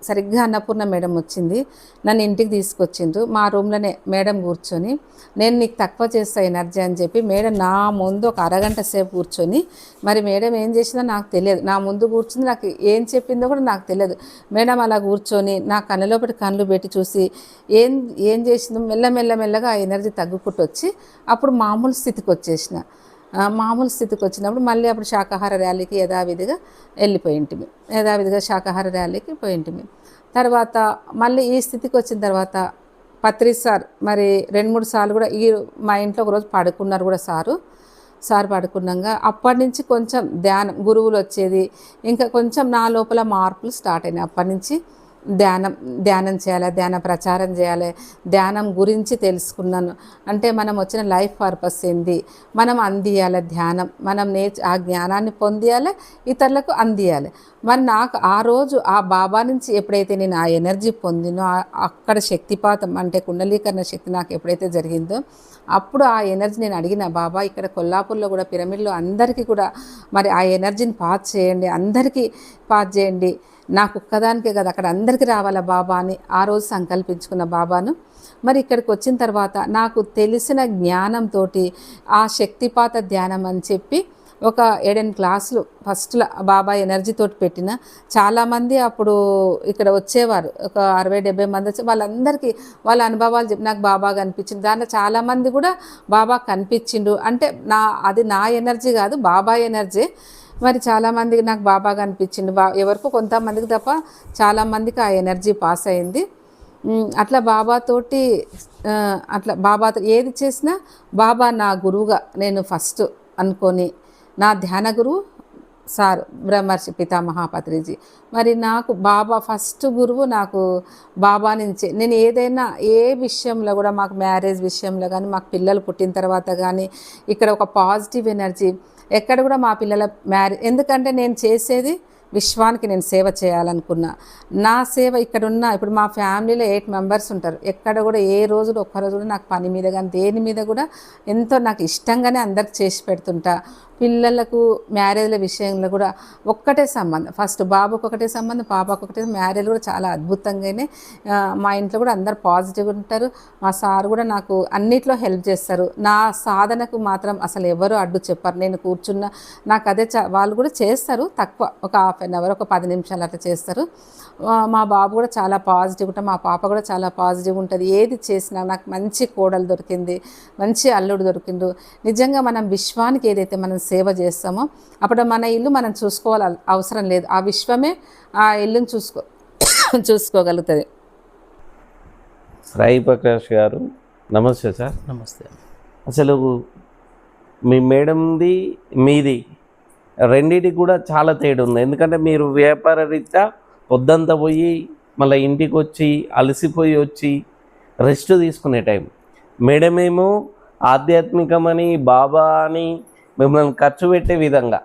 సరిగ్గా అన్నపూర్ణ మేడం వచ్చింది, నన్ను ఇంటికి తీసుకొచ్చిండ్రు. మా రూమ్లోనే మేడం కూర్చొని నేను నీకు తక్కువ చేస్తా ఎనర్జీ అని చెప్పి మేడం నా ముందు ఒక అరగంట సేపు కూర్చొని, మరి మేడం ఏం చేసిందో నాకు తెలియదు, నా ముందు కూర్చుంది, నాకు ఏం చెప్పిందో కూడా నాకు తెలియదు. మేడం అలా కూర్చొని నా కళ్ళలోపటి కళ్ళు పెట్టి చూసి ఏం చేసిందో మెల్లగా ఆ ఎనర్జీ తగ్గుకుంటూ వచ్చి అప్పుడు మామూలు స్థితికి వచ్చినప్పుడు మళ్ళీ అప్పుడు శాకాహార ర్యాలీకి యథావిధిగా శాకాహార ర్యాలీకి పోయింటిమి. తర్వాత మళ్ళీ ఈ స్థితికి వచ్చిన తర్వాత పత్రి సార్ మరి 2-3 సార్లు కూడా మా ఇంట్లో ఒకరోజు పడుకున్నారు కూడా సార్ పడుకున్నాక అప్పటి నుంచి కొంచెం గురువులు వచ్చేది, ఇంకా కొంచెం నా లోపల మార్పులు స్టార్ట్ అయినాయి. అప్పటి నుంచి ధ్యానం చేయాలి, ధ్యాన ప్రచారం చేయాలి, ధ్యానం గురించి తెలుసుకున్నాను. అంటే మనం వచ్చిన లైఫ్ పర్పస్ ఏంది, మనం అందియాలి ధ్యానం, మనం ఆ జ్ఞానాన్ని పొందియాలి, ఇతరులకు అందియాలి. మరి నాకు ఆ రోజు ఆ బాబా నుంచి ఎప్పుడైతే నేను ఆ ఎనర్జీ పొందినో అక్కడ శక్తిపాతం అంటే కుండలీకరణ శక్తి నాకు ఎప్పుడైతే జరిగిందో అప్పుడు ఆ ఎనర్జీ నేను అడిగిన, బాబా ఇక్కడ కొల్లాపూర్లో కూడా పిరమిడ్లో అందరికీ కూడా మరి ఆ ఎనర్జీని పాస్ చేయండి, అందరికీ పాస్ చేయండి, నాకు ఒక్కదానికే కదా అక్కడ అందరికీ రావాలా బాబా అని ఆ రోజు సంకల్పించుకున్న బాబాను. మరి ఇక్కడికి వచ్చిన తర్వాత నాకు తెలిసిన జ్ఞానంతో ఆ శక్తిపాత ధ్యానం అని చెప్పి ఒక 7 క్లాసులు ఫస్ట్లో బాబా ఎనర్జీతోటి పెట్టిన. చాలామంది అప్పుడు ఇక్కడ వచ్చేవారు, ఒక 60-70 మంది వచ్చి వాళ్ళందరికీ వాళ్ళ అనుభవాలు చెప్పి నాకు బాబా కనిపించింది. దాంట్లో చాలామంది కూడా బాబా కనిపించిండు. అంటే అది నా ఎనర్జీ కాదు, బాబా ఎనర్జీ. మరి చాలామందికి నాకు బాబా కనిపించిండు. ఎవరికో కొంతమందికి తప్ప చాలామందికి ఆ ఎనర్జీ పాస్ అయింది. అట్లా బాబాతో ఏది చేసినా బాబా నా గురువుగా నేను ఫస్ట్ అనుకొని, నా ధ్యాన గురువు సార్ బ్రహ్మర్షి పితామహ పత్రిజీ. మరి నాకు బాబా ఫస్ట్ గురువు, నాకు బాబా నుంచే నేను ఏదైనా ఏ విషయంలో కూడా మాకు మ్యారేజ్ విషయంలో కానీ, మాకు పిల్లలు పుట్టిన తర్వాత కానీ ఇక్కడ ఒక పాజిటివ్ ఎనర్జీ ఎక్కడ కూడా మా పిల్లల ఎందుకంటే నేను చేసేది విశ్వానికి నేను సేవ చేయాలనుకున్నా. నా సేవ ఇప్పుడు మా ఫ్యామిలీలో 8 మెంబర్స్ ఉంటారు. ఎక్కడ కూడా ఒక్కరోజు కూడా నాకు పని మీద కానీ దేని మీద కూడా ఎంతో నాకు ఇష్టంగానే అందరికి చేసి పెడుతుంటా. పిల్లలకు మ్యారేజ్ల విషయంలో కూడా ఒక్కటే సంబంధం, ఫస్ట్ బాబుకు ఒకటే సంబంధం, పాపకు ఒకటే. మ్యారేజ్ కూడా చాలా అద్భుతంగానే మా ఇంట్లో కూడా అందరు పాజిటివ్గా ఉంటారు. మా సార్ కూడా నాకు అన్నిట్లో హెల్ప్ చేస్తారు. నా సాధనకు మాత్రం అసలు ఎవరు అడ్డు చెప్పారు. నేను కూర్చున్నా నాకు అదే వాళ్ళు కూడా చేస్తారు, తక్కువ ఒక ½ గంట ఒక 10 నిమిషాలు అట్లా చేస్తారు. మా బాబు కూడా చాలా పాజిటివ్ ఉంటాడు, మా పాప కూడా చాలా పాజిటివ్ ఉంటుంది. ఏది చేసినా నాకు మంచి కోడలు దొరికింది, మంచి అల్లుడు దొరికిండు. నిజంగా మనం విశ్వానికి ఏదైతే మనం సేవ చేస్తామో అప్పుడు మన ఇల్లు మనం చూసుకోవాలి అవసరం లేదు, ఆ విశ్వమే ఆ ఇల్లుని చూసుకోగలుగుతుంది. సాయి ప్రకాష్ గారు నమస్తే సార్. నమస్తే. అసలు మీ మేడంది మీది రెండింటికి కూడా చాలా తేడా ఉంది. ఎందుకంటే మీరు వ్యాపార రీత్యా పొద్దంతా పోయి మళ్ళీ ఇంటికి వచ్చి అలసిపోయి వచ్చి రెస్ట్ తీసుకునే టైం, మేడమేమో ఆధ్యాత్మికమని బాబా అని మిమ్మల్ని ఖర్చు పెట్టే విధంగా,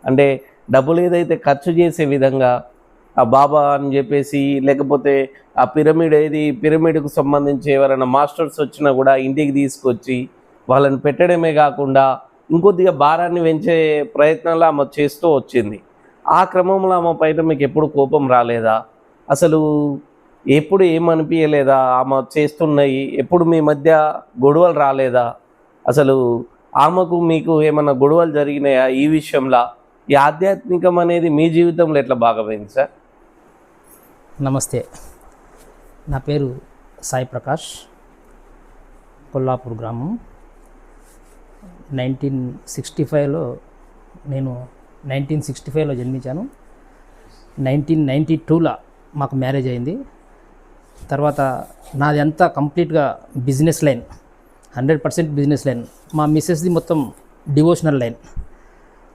అంటే డబ్బులు ఏదైతే ఖర్చు చేసే విధంగా ఆ బాబా అని చెప్పేసి, లేకపోతే ఆ పిరమిడ్కు సంబంధించి ఎవరైనా మాస్టర్స్ వచ్చినా కూడా ఇంటికి తీసుకొచ్చి వాళ్ళని పెట్టడమే కాకుండా ఇంకొద్దిగా భారాన్ని పెంచే ప్రయత్నాలు ఆమె చేస్తూ వచ్చింది. ఆ క్రమంలో ఆమె పైన మీకు ఎప్పుడు కోపం రాలేదా? అసలు ఎప్పుడు ఏమనిపించలేదా? ఆమె చేస్తున్నాయి ఎప్పుడు మీ మధ్య గొడవలు రాలేదా? అసలు ఆమెకు మీకు ఏమన్నా గొడవలు జరిగినాయా ఈ విషయంలో? ఈ ఆధ్యాత్మికం అనేది మీ జీవితంలో ఎట్లా భాగమైంది సార్? నమస్తే, నా పేరు సాయి ప్రకాష్, కొల్లాపూర్ గ్రామం. 1965లో నేను 1965లో జన్మించాను. 1992లో మాకు మ్యారేజ్ అయింది. తర్వాత నాది అంతా కంప్లీట్గా బిజినెస్ లైన్, 100% బిజినెస్ లైన్. మా మిస్సెస్ది మొత్తం డివోషనల్ లైన్.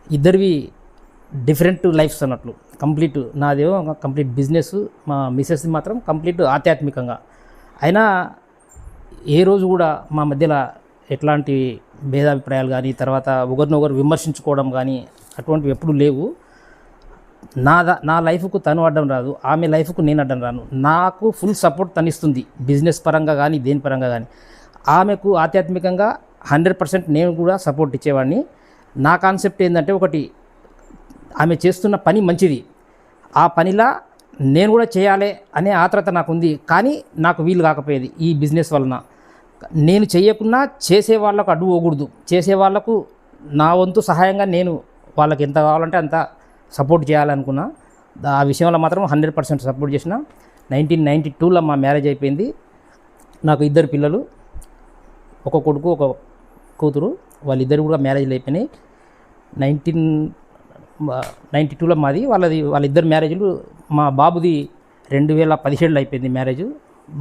ఇద్దరివి డిఫరెంట్ లైఫ్స్ అన్నట్లు. కంప్లీట్ నాదేమో కంప్లీట్ బిజినెస్, మా మిస్సెస్ది మాత్రం కంప్లీట్ ఆధ్యాత్మికంగా. అయినా ఏ రోజు కూడా మా మధ్యలో ఎట్లాంటి భేదాభిప్రాయాలు కానీ, తర్వాత ఒకరినొకరు విమర్శించుకోవడం కానీ అటువంటివి ఎప్పుడు లేవు. నా లైఫ్కు తను అడ్డం రాదు, ఆమె లైఫ్కు నేను అడ్డం రాను. నాకు ఫుల్ సపోర్ట్ తనిస్తుంది, బిజినెస్ పరంగా కానీ దేని పరంగా కానీ. ఆమెకు ఆధ్యాత్మికంగా 100% నేను కూడా సపోర్ట్ ఇచ్చేవాడిని. నా కాన్సెప్ట్ ఏంటంటే, ఒకటి, ఆమె చేస్తున్న పని మంచిది, ఆ పనిలా నేను కూడా చేయాలి అనే ఆత్రత నాకు ఉంది. కానీ నాకు వీలు కాకపోయేది ఈ బిజినెస్ వలన. నేను చేయకున్నా చేసే వాళ్ళకు అడ్డు పోకూడదు, చేసే వాళ్ళకు నా వంతు సహాయంగా నేను వాళ్ళకి ఎంత కావాలంటే అంత సపోర్ట్ చేయాలనుకున్నా. ఆ విషయంలో మాత్రం 100% సపోర్ట్ చేసిన. 1992లో మా మ్యారేజ్ అయిపోయింది. నాకు 2 పిల్లలు, ఒక కొడుకు ఒక కూతురు. వాళ్ళిద్దరు కూడా మ్యారేజ్లు అయిపోయినాయి. 1992లో మాది, వాళ్ళిద్దరు మ్యారేజ్లు. మా బాబుది 2017లో అయిపోయింది మ్యారేజ్.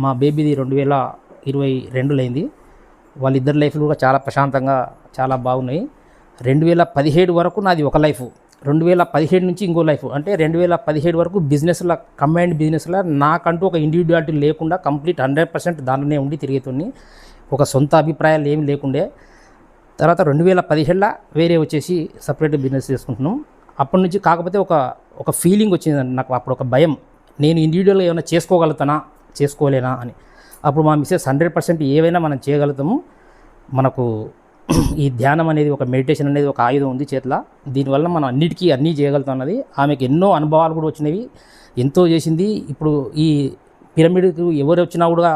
మా బేబీది 2022లో అయింది. వాళ్ళిద్దరు లైఫ్లు కూడా చాలా ప్రశాంతంగా చాలా బాగున్నాయి. 2017 వరకు నాది ఒక లైఫ్, 2017 నుంచి ఇంకో లైఫ్. అంటే 2017 వరకు బిజినెస్లో, కంబైన్డ్ బిజినెస్లో నాకంటూ ఒక ఇండివిజువాలిటీ లేకుండా కంప్లీట్ 100% దానిలోనే ఉండి తిరిగేతుని. ఒక సొంత అభిప్రాయాలు ఏమి లేకుండే. తర్వాత 2017లో వేరే వచ్చేసి సపరేట్ బిజినెస్ చేసుకుంటున్నాం. అప్పటి నుంచి కాకపోతే ఒక ఫీలింగ్ వచ్చింది నాకు. అప్పుడు ఒక భయం, నేను ఇండివిజువల్గా ఏమైనా చేసుకోగలుగుతానా చేసుకోలేనా అని. అప్పుడు మా మిస్సెస్ 100% ఏవైనా మనం చేయగలుగుతాము, మనకు ఈ ధ్యానం అనేది, ఒక మెడిటేషన్ అనేది ఒక ఆయుధం ఉంది చేతిలో, దీనివల్ల మనం అన్నీ చేయగలుగుతాం అన్నది. ఆమెకు ఎన్నో అనుభవాలు కూడా వచ్చినవి, ఎంతో చేసింది. ఇప్పుడు ఈ పిరమిడ్కు ఎవరు వచ్చినా కూడా,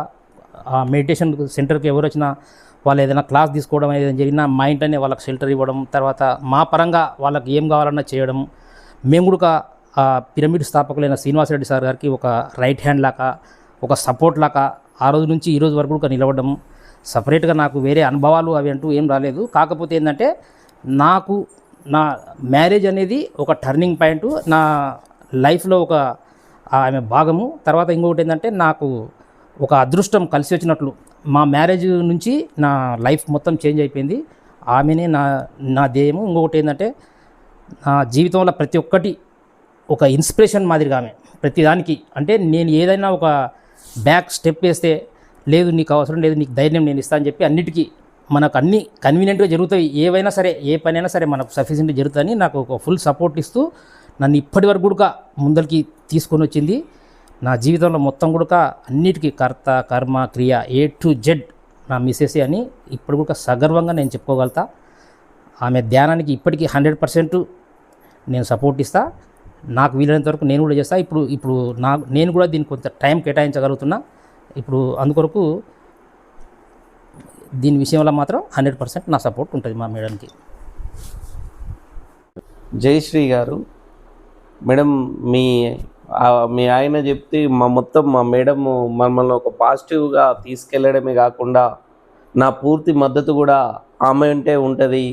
ఆ మెడిటేషన్ సెంటర్కి ఎవరు వచ్చినా, వాళ్ళు ఏదైనా క్లాస్ తీసుకోవడం ఏదైనా జరిగినా మా ఇంట్లోనే వాళ్ళకి షెల్టర్ ఇవ్వడం, తర్వాత మా పరంగా వాళ్ళకి ఏం కావాలన్నా చేయడం. మేము కూడా ఆ పిరమిడ్ స్థాపకులైన శ్రీనివాసరెడ్డి సార్ గారికి ఒక రైట్ హ్యాండ్ లాగా, ఒక సపోర్ట్ లాగా ఆ రోజు నుంచి ఈ రోజు వరకు కూడా నిలవడం. సపరేట్గా నాకు వేరే అనుభవాలు అవి అంటూ ఏం రాలేదు. కాకపోతే ఏంటంటే, నాకు నా మ్యారేజ్ అనేది ఒక టర్నింగ్ పాయింట్, నా లైఫ్లో ఒక ఆమె భాగము. తర్వాత ఇంకొకటి ఏంటంటే, నాకు ఒక అదృష్టం కలిసి వచ్చినట్లు. మా మ్యారేజ్ నుంచి నా లైఫ్ మొత్తం చేంజ్ అయిపోయింది. ఆమెనే నా ధ్యేయము. ఇంకొకటి ఏంటంటే, నా జీవితంలో ప్రతి ఒక్కటి ఒక ఇన్స్పిరేషన్ మాదిరిగా ఆమె ప్రతిదానికి. అంటే నేను ఏదైనా ఒక బ్యాక్ స్టెప్ వేస్తే, లేదు నీకు అవసరం లేదు, నీకు ధైర్యం నేను ఇస్తాను అని చెప్పి అన్నిటికీ మనకు అన్నీ కన్వీనియంట్గా జరుగుతాయి. ఏవైనా సరే, ఏ పనైనా సరే మనకు సఫిషియెంట్గా జరుగుతుందని నాకు ఒక ఫుల్ సపోర్ట్ ఇస్తూ నన్ను ఇప్పటి వరకు కూడా ముందరికి తీసుకొని వచ్చింది. నా జీవితంలో మొత్తం కూడా అన్నిటికీ కర్త కర్మ క్రియ A to Z నా మిస్సెస్ అని ఇప్పుడు కూడా సగర్వంగా నేను చెప్పుకోగలుగుతా. ఆమె ధ్యానానికి ఇప్పటికీ 100% నేను సపోర్ట్ ఇస్తా. నాకు వీలైనంత వరకు నేను కూడా చేస్తా. ఇప్పుడు నేను కూడా దీనికి కొంత టైం కేటాయించగలుగుతున్నా. ఇప్పుడు అందుకొరకు దీని విషయంలో మాత్రం 100% నా సపోర్ట్ ఉంటుంది మా మేడంకి. జయశ్రీ గారు, మేడం మీ ఆయన చెప్తే మా మేడం మమ్మల్ని ఒక పాజిటివ్గా తీసుకెళ్ళడమే కాకుండా నా పూర్తి మద్దతు కూడా ఆమె అంటే ఉంటుంది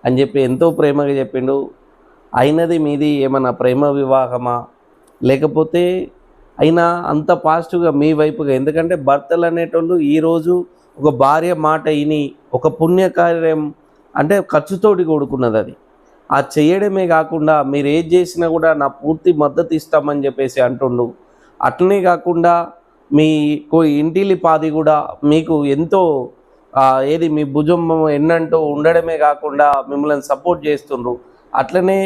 అని చెప్పి ఎంతో ప్రేమగా చెప్పిండు. అయినది మీది ఏమన్నా ప్రేమ వివాహమా, లేకపోతే అయినా అంత పాజిటివ్గా మీ వైపుగా? ఎందుకంటే భర్తలు అనేటోళ్ళు ఈరోజు ఒక భార్య మాట విని ఒక పుణ్యకార్యం అంటే ఖర్చుతోటి కూడుకున్నది, అది చేయడమే కాకుండా మీరు ఏది చేసినా కూడా నా పూర్తి మద్దతు ఇస్తామని చెప్పేసి అంటుండు. అట్లనే కాకుండా మీ ఇంటిలి పాది కూడా మీకు ఎంతో మీ భుజం ఎన్నంటూ ఉండడమే కాకుండా మిమ్మల్ని సపోర్ట్ చేస్తుండ్రు. అట్లనే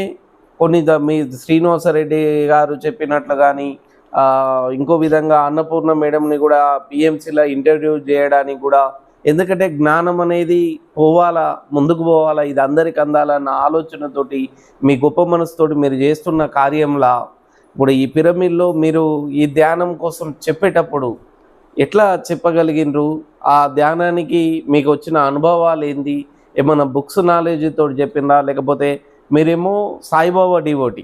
మీ శ్రీనివాసరెడ్డి గారు చెప్పినట్లు కానీ ఇంకో విధంగా అన్నపూర్ణ మేడంని కూడా పిఎంసీలో ఇంటర్వ్యూ చేయడానికి కూడా, ఎందుకంటే జ్ఞానం అనేది పోవాలా, ముందుకు పోవాలా, ఇది అందరికి అందాలన్న ఆలోచనతోటి మీ గొప్ప మనసుతోటి మీరు చేస్తున్న కార్యంలా ఇప్పుడు ఈ పిరమిడ్లో మీరు ఈ ధ్యానం కోసం చెప్పేటప్పుడు ఎట్లా చెప్పగలిగినరు? ఆ ధ్యానానికి మీకు వచ్చిన అనుభవాలు ఏంది? ఏమైనా బుక్స్ నాలెడ్జ్ తోటి చెప్పిందా, లేకపోతే మీరేమో సాయిబాబా డివోటీ?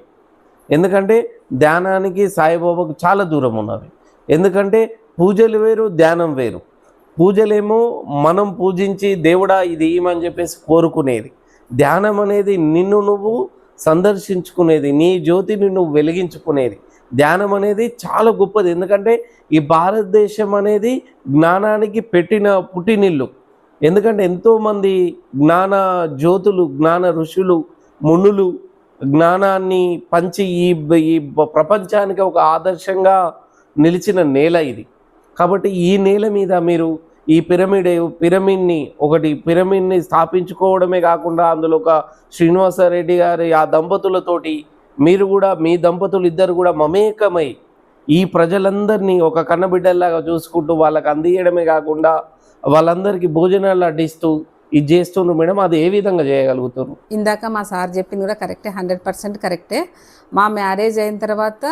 ఎందుకంటే ధ్యానానికి సాయిబాబాకు చాలా దూరం ఉన్నది. ఎందుకంటే పూజలు వేరు, ధ్యానం వేరు. పూజలేమో మనం పూజించి దేవుడా ఇది ఏమని చెప్పేసి కోరుకునేది. ధ్యానం అనేది నిన్ను నువ్వు సందర్శించుకునేది, నీ జ్యోతిని నువ్వు వెలిగించుకునేది. ధ్యానం అనేది చాలా గొప్పది. ఎందుకంటే ఈ భారతదేశం అనేది జ్ఞానానికి పెట్టిన పుట్టినిల్లు. ఎందుకంటే ఎంతోమంది జ్ఞాన జ్యోతులు, జ్ఞాన ఋషులు, మునులు జ్ఞానాన్ని పంచి ఈ ప్రపంచానికి ఒక ఆదర్శంగా నిలిచిన నేల ఇది. కాబట్టి ఈ నేల మీద మీరు ఈ పిరమిడ్ని స్థాపించుకోవడమే కాకుండా అందులో ఒక శ్రీనివాసరెడ్డి గారి ఆ దంపతులతోటి మీరు కూడా, మీ దంపతులు ఇద్దరు కూడా మమేకమై ఈ ప్రజలందరినీ ఒక కన్నబిడ్డల్లాగా చూసుకుంటూ వాళ్ళకి అందియడమే కాకుండా వాళ్ళందరికీ భోజనాలు అడ్డిస్తూ ఇది చేస్తుండ్రు మేడం. అది ఏ విధంగా చేయగలుగుతారు? ఇందాక మా సార్ చెప్పింది కూడా కరెక్టే, 100% కరెక్టే. మా మ్యారేజ్ అయిన తర్వాత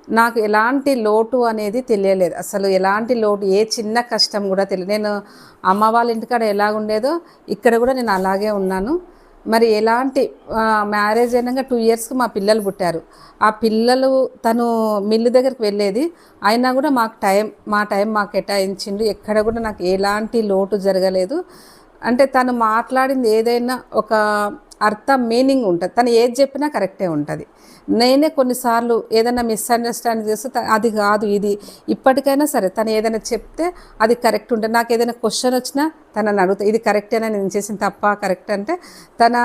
నాకు ఎలాంటి లోటు అనేది తెలియలేదు. అసలు ఎలాంటి లోటు, ఏ చిన్న కష్టం కూడా తెలియదు. నేను అమ్మ వాళ్ళ ఇంటికాడ ఎలాగుండేదో ఇక్కడ కూడా నేను అలాగే ఉన్నాను. మరి ఎలాంటి మ్యారేజ్ అయినాక 2 ఇయర్స్కి మా పిల్లలు పుట్టారు. ఆ పిల్లలు తను మిల్లు దగ్గరికి వెళ్ళేది, అయినా కూడా మా టైం మాకు కేటాయించిండు. ఎక్కడ కూడా నాకు ఎలాంటి లోటు జరగలేదు. అంటే తను మాట్లాడింది ఏదైనా ఒక అర్థం, మీనింగ్ ఉంటుంది. తను ఏది చెప్పినా కరెక్టే ఉంటుంది. నేనే కొన్నిసార్లు ఏదైనా మిస్అండర్స్టాండింగ్ చేస్తే అది కాదు ఇది, ఇప్పటికైనా సరే తను ఏదైనా చెప్తే అది కరెక్ట్ ఉంటుంది. నాకు ఏదైనా క్వశ్చన్ వచ్చినా తనని అడుగుతా, ఇది కరెక్టేనా, నేను చేసిన తప్ప కరెక్ట్ అంటే తన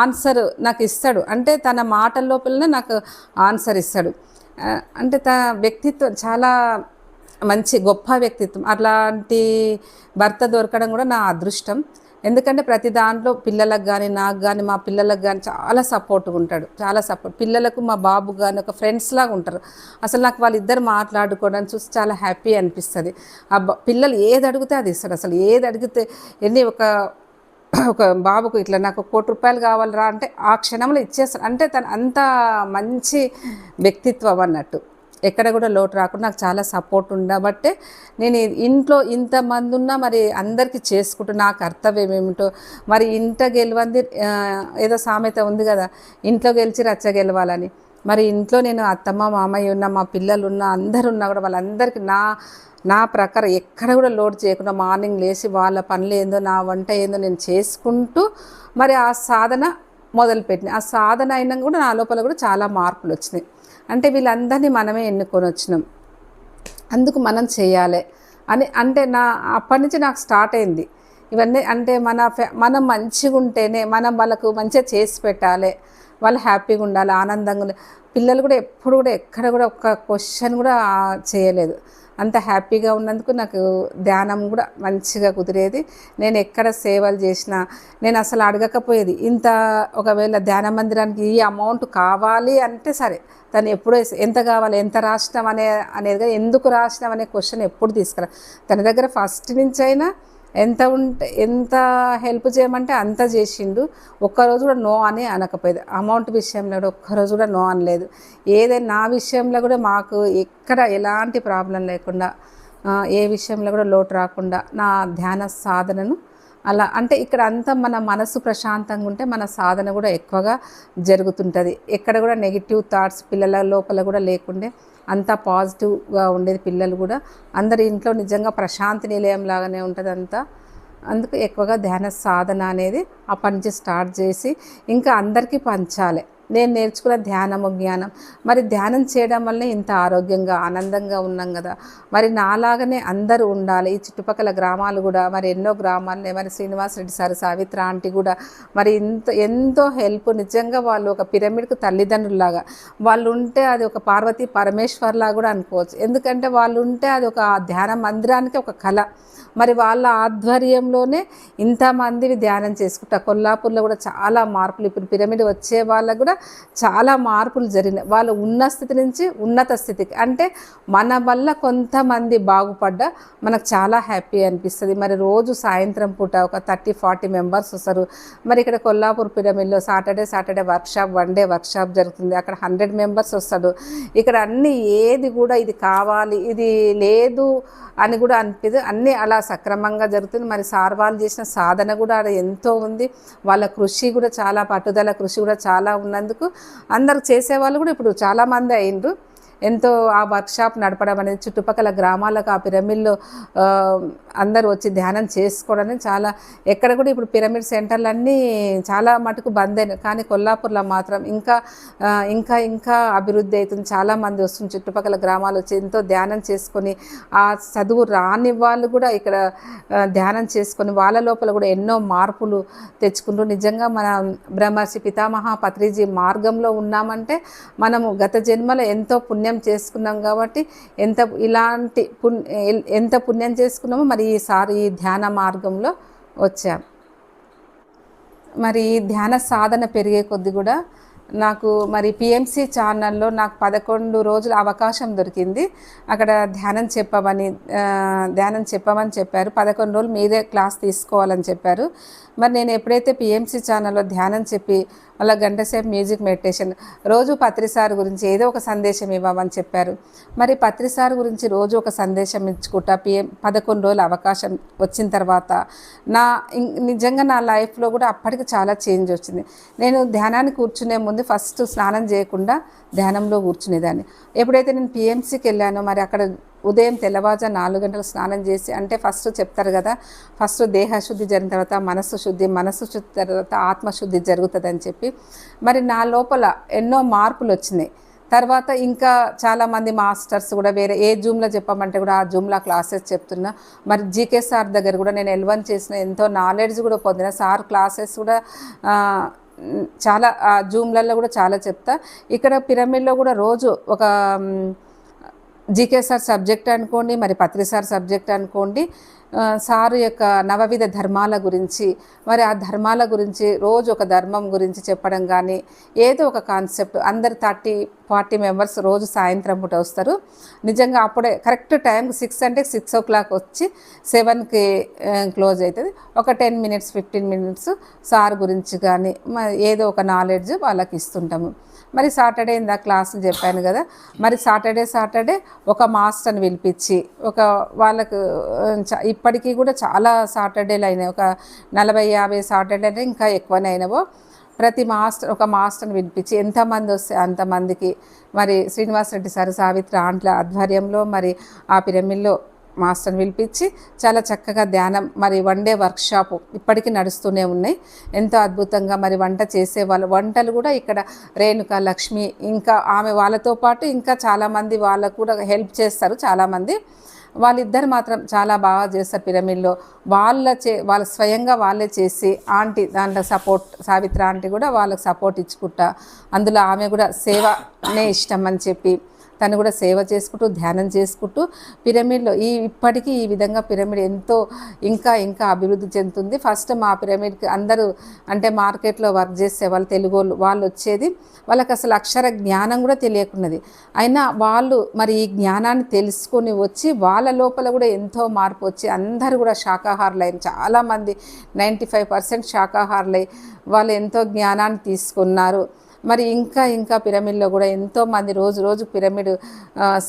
ఆన్సర్ నాకు ఇస్తాడు. అంటే తన మాటల లోపలనే నాకు ఆన్సర్ ఇస్తాడు. అంటే తన వ్యక్తిత్వం చాలా మంచి గొప్ప వ్యక్తిత్వం. అట్లాంటి భర్త దొరకడం కూడా నా అదృష్టం. ఎందుకంటే ప్రతి దాంట్లో పిల్లలకు కానీ, నాకు కానీ, మా పిల్లలకు కానీ చాలా సపోర్ట్గా ఉంటాడు. చాలా సపోర్ట్. పిల్లలకు మా బాబు కానీ ఒక ఫ్రెండ్స్ లాగా ఉంటారు. అసలు నాకు వాళ్ళిద్దరు మాట్లాడుకోవడానికి చూసి చాలా హ్యాపీ అనిపిస్తుంది. పిల్లలు ఏది అడిగితే అది ఇస్తాడు. అసలు ఏది అడిగితే ఒక బాబుకు ఇట్లా నాకు 1 కోటి రూపాయలు కావాలరా అంటే ఆ క్షణంలో ఇచ్చేస్తాడు. అంటే తను అంత మంచి వ్యక్తిత్వం అన్నట్టు. ఎక్కడ కూడా లోటు రాకుండా నాకు చాలా సపోర్ట్ ఉండబట్టే నేను ఇంట్లో ఇంతమంది ఉన్నా మరి అందరికీ చేసుకుంటూ నా కర్తవ్యం ఏమిటో, మరి ఇంట గెలవంది ఏదో సామెత ఉంది కదా, ఇంట్లో గెలిచి రచ్చ గెలవాలని. మరి ఇంట్లో నేను అత్తమ్మ మామయ్య ఉన్నా, మా పిల్లలు ఉన్నా, అందరు ఉన్నా కూడా వాళ్ళందరికీ నా ప్రకారం ఎక్కడ కూడా లోటు చేయకుండా మార్నింగ్ లేచి వాళ్ళ పనులు ఏందో, నా వంట ఏందో నేను చేసుకుంటూ మరి ఆ సాధన మొదలుపెట్టిన. ఆ సాధన అయినా కూడా నా లోపల కూడా చాలా మార్పులు వచ్చినాయి. అంటే వీళ్ళందరినీ మనమే ఎన్నుకొని వచ్చినాం, అందుకు మనం చేయాలి అని. అంటే అప్పటి నుంచి నాకు స్టార్ట్ అయింది ఇవన్నీ. అంటే మనం మంచిగా ఉంటేనే మనం వాళ్ళకు మంచిగా చేసి పెట్టాలి, వాళ్ళు హ్యాపీగా ఉండాలి, ఆనందంగా ఉండాలి. పిల్లలు కూడా ఎప్పుడు కూడా ఎక్కడ కూడా ఒక్క క్వశ్చన్ కూడా చేయలేదు. అంత హ్యాపీగా ఉన్నందుకు నాకు ధ్యానం కూడా మంచిగా కుదిరేది. నేను ఎక్కడ సేవలు చేసినా నేను అసలు అడగకపోయేది. ఒకవేళ ధ్యాన మందిరానికి ఈ అమౌంట్ కావాలి అంటే సరే, తను ఎప్పుడూ ఎంత కావాలి, ఎంత రాసినాం అనేది ఎందుకు రాసినాం అనే క్వశ్చన్ ఎప్పుడు తీసుకురా. తన దగ్గర ఫస్ట్ నుంచి అయినా ఎంత హెల్ప్ చేయమంటే అంత చేసిండు. ఒక్కరోజు కూడా నో అని అనకపోయేది. అమౌంట్ విషయంలో కూడా ఒక్కరోజు కూడా నో అనలేదు. ఏదైనా నా విషయంలో కూడా మాకు ఎక్కడ ఎలాంటి ప్రాబ్లం లేకుండా, ఏ విషయంలో కూడా లోటు రాకుండా నా ధ్యాన సాధనను అలా. అంటే ఇక్కడ అంతా మన మనసు ప్రశాంతంగా ఉంటే మన సాధన కూడా ఎక్కువగా జరుగుతుంటుంది. ఎక్కడ కూడా నెగిటివ్ థాట్స్ పిల్లల లోపల కూడా లేకుండే అంతా పాజిటివ్గా ఉండేది. పిల్లలు కూడా అందరి ఇంట్లో నిజంగా ప్రశాంతి నిలయం లాగానే ఉంటుంది అంతా. అందుకు ఎక్కువగా ధ్యాన సాధన అనేది అప్పటి నుంచి స్టార్ట్ చేసి ఇంకా అందరికీ పంచాలి. నేను నేర్చుకున్న ధ్యానము జ్ఞానం, మరి ధ్యానం చేయడం వల్లనే ఇంత ఆరోగ్యంగా ఆనందంగా ఉన్నాం కదా. మరి నాలాగనే అందరూ ఉండాలి. ఈ చుట్టుపక్కల గ్రామాలు కూడా మరి ఎన్నో గ్రామాలనే మరి శ్రీనివాసరెడ్డి సార్, సావిత్ర ఆంటీ కూడా మరి ఎంతో హెల్ప్. నిజంగా వాళ్ళు ఒక పిరమిడ్కు తల్లిదండ్రులాగా వాళ్ళు ఉంటే అది ఒక పార్వతీ పరమేశ్వర్లాగా కూడా అనుకోవచ్చు. ఎందుకంటే వాళ్ళు ఉంటే అది ఒక ధ్యాన మందిరానికి ఒక కళ. మరి వాళ్ళ ఆధ్వర్యంలోనే ఇంతమందిని ధ్యానం చేసుకుంటా. కొల్లాపూర్లో కూడా చాలా మార్పులు. ఇప్పుడు పిరమిడ్ వచ్చే వాళ్ళకు కూడా చాలా మార్పులు జరిగినాయి. వాళ్ళు ఉన్న స్థితి నుంచి ఉన్నత స్థితికి, అంటే మన వల్ల కొంతమంది బాగుపడ్డా మనకు చాలా హ్యాపీ అనిపిస్తుంది. మరి రోజు సాయంత్రం పూట ఒక 30-40 మెంబర్స్ వస్తారు. మరి ఇక్కడ కొల్లాపూర్ పిరమిడ్లో సాటర్డే వర్క్షాప్, 1 డే వర్క్షాప్ జరుగుతుంది. అక్కడ 100 మెంబర్స్ వస్తాడు. ఇక్కడ అన్నీ ఏది కూడా ఇది కావాలి ఇది లేదు అని కూడా అనిపిదు, అన్నీ అలా సక్రమంగా జరుగుతుంది. మరి సార్ వాళ్ళు చేసిన సాధన కూడా ఆడ ఎంతో ఉంది. వాళ్ళ కృషి కూడా చాలా, పట్టుదల కృషి కూడా చాలా ఉన్నందుకు అందరు చేసేవాళ్ళు కూడా ఇప్పుడు చాలామంది అయిండ్రు. ఎంతో ఆ వర్క్షాప్ నడపడం అనేది చుట్టుపక్కల గ్రామాలకు ఆ పిరమిడ్లో అందరూ వచ్చి ధ్యానం చేసుకోవడానికి చాలా, ఎక్కడ కూడా ఇప్పుడు పిరమిడ్ సెంటర్లన్నీ చాలా మటుకు బంద్ అయినాయి. కానీ కొల్లాపూర్లో మాత్రం ఇంకా అభివృద్ధి అవుతుంది. చాలామంది వస్తుంది, చుట్టుపక్కల గ్రామాలు వచ్చి ఎంతో ధ్యానం చేసుకొని, ఆ చదువు రాని వాళ్ళు కూడా ఇక్కడ ధ్యానం చేసుకొని వాళ్ళ లోపల కూడా ఎన్నో మార్పులు తెచ్చుకుంటూ, నిజంగా మన బ్రహ్మర్షి పితామహ పత్రిజీ మార్గంలో ఉన్నామంటే మనము గత జన్మలో ఎంతో పుణ్యం చేసుకున్నాం కాబట్టి ఎంత పుణ్యం చేసుకున్నామో మరి ఈసారి ఈ ధ్యాన మార్గంలో వచ్చాం. మరి ఈ ధ్యాన సాధన పెరిగే కొద్ది కూడా నాకు మరి పిఎంసి ఛానల్లో నాకు 11 రోజుల అవకాశం దొరికింది. అక్కడ ధ్యానం చెప్పమని చెప్పారు. 11 రోజులు మీరే క్లాస్ తీసుకోవాలని చెప్పారు. మరి నేను ఎప్పుడైతే పిఎంసి ఛానల్లో ధ్యానం చెప్పి మళ్ళీ గంట సేపు మ్యూజిక్ మెడిటేషన్, రోజు పత్రిసార్ గురించి ఏదో ఒక సందేశం ఇవ్వమని చెప్పారు. మరి పత్రిసార్ గురించి రోజు ఒక సందేశం ఇచ్చుకుంటా 11 రోజుల అవకాశం వచ్చిన తర్వాత నిజంగా నా లైఫ్లో కూడా అప్పటికి చాలా చేంజ్ వచ్చింది. నేను ధ్యానానికి కూర్చునే ముందు ఫస్ట్ స్నానం చేయకుండా ధ్యానంలో కూర్చునేదాన్ని. ఎప్పుడైతే నేను పిఎంసికి వెళ్ళానో మరి అక్కడ ఉదయం తెల్లవారుజాము 4 గంటలకు స్నానం చేసి, అంటే ఫస్ట్ చెప్తారు కదా, ఫస్ట్ దేహశుద్ధి జరిగిన తర్వాత మనసు శుద్ధి తర్వాత ఆత్మశుద్ధి జరుగుతుందని చెప్పి మరి నా లోపల ఎన్నో మార్పులు వచ్చినాయి. తర్వాత ఇంకా చాలామంది మాస్టర్స్ కూడా వేరే ఏ జూమ్లో చెప్పమంటే కూడా ఆ జూమ్లో క్లాసెస్ చెప్తున్నా. మరి జీకే సార్ దగ్గర కూడా నేను L1 చేసిన, ఎంతో నాలెడ్జ్ కూడా పొందిన. సార్ క్లాసెస్ కూడా చాలా జూమ్లలో కూడా చాలా చెప్తా. ఇక్కడ పిరమిడ్లో కూడా రోజు ఒక జీకే సార్ సబ్జెక్ట్ అనుకోండి, మరి పత్రిసార్ సబ్జెక్ట్ అనుకోండి, సారు యొక్క నవవిధ ధర్మాల గురించి, మరి ఆ ధర్మాల గురించి రోజు ఒక ధర్మం గురించి చెప్పడం కానీ, ఏదో ఒక కాన్సెప్ట్, అందరు 30-40 మెంబర్స్ రోజు సాయంత్రం పూట వస్తారు. నిజంగా అప్పుడే కరెక్ట్ టైంకి 6 అంటే 6 o'clock వచ్చి 7కి క్లోజ్ అవుతుంది. ఒక 10 minutes 15 minutes సార్ గురించి కానీ ఏదో ఒక నాలెడ్జ్ వాళ్ళకి ఇస్తుంటాము. మరి సాటర్డే ఇందా క్లాసులు చెప్పాను కదా, మరి సాటర్డే ఒక మాస్టర్ని పిలిపించి వాళ్ళకు ఇప్పటికీ కూడా చాలా సాటర్డేలు అయినాయి, ఒక 40-50 సాటర్డేలు ఇంకా ఎక్కువనే అయినవో. ఒక మాస్టర్ని పిలిపించి ఎంతమంది వస్తే అంతమందికి మరి శ్రీనివాస్ రెడ్డి సార్, సావిత్రి ఆంట్ల ఆధ్వర్యంలో మరి ఆ పిరమిడ్లో మాస్టర్ని పిలిపించి చాలా చక్కగా ధ్యానం, మరి 1 డే వర్క్షాప్ ఇప్పటికీ నడుస్తూనే ఉన్నాయి. ఎంతో అద్భుతంగా మరి వంట చేసేవాళ్ళు, వంటలు కూడా ఇక్కడ రేణుక, లక్ష్మి, ఇంకా ఆమె వాళ్ళతో పాటు ఇంకా చాలామంది వాళ్ళకు కూడా హెల్ప్ చేస్తారు చాలామంది. వాళ్ళిద్దరు మాత్రం చాలా బాగా చేస్తారు పిరమిడ్లో. వాళ్ళు స్వయంగా వాళ్ళే చేసి, ఆంటీ దాంట్లో సపోర్ట్, సావిత్రి ఆంటీ కూడా వాళ్ళకి సపోర్ట్ ఇచ్చుకుంటా. అందులో ఆమె కూడా సేవనే ఇష్టం అని చెప్పి తను కూడా సేవ చేసుకుంటూ ధ్యానం చేసుకుంటూ పిరమిడ్లో ఇప్పటికీ ఈ విధంగా పిరమిడ్ ఎంతో ఇంకా అభివృద్ధి చెందుతుంది. ఫస్ట్ మా పిరమిడ్కి అందరూ అంటే మార్కెట్లో వర్క్ చేసే వాళ్ళు, తెలుగు వాళ్ళు వచ్చేది, వాళ్ళకి అసలు అక్షర జ్ఞానం కూడా తెలియకున్నది. అయినా వాళ్ళు మరి ఈ జ్ఞానాన్ని తెలుసుకొని వచ్చి వాళ్ళ లోపల కూడా ఎంతో మార్పు వచ్చి అందరూ కూడా శాకాహారులై, చాలామంది 95% శాకాహారులై వాళ్ళు ఎంతో జ్ఞానాన్ని తీసుకున్నారు. మరి ఇంకా పిరమిడ్లో కూడా ఎంతోమంది రోజు పిరమిడ్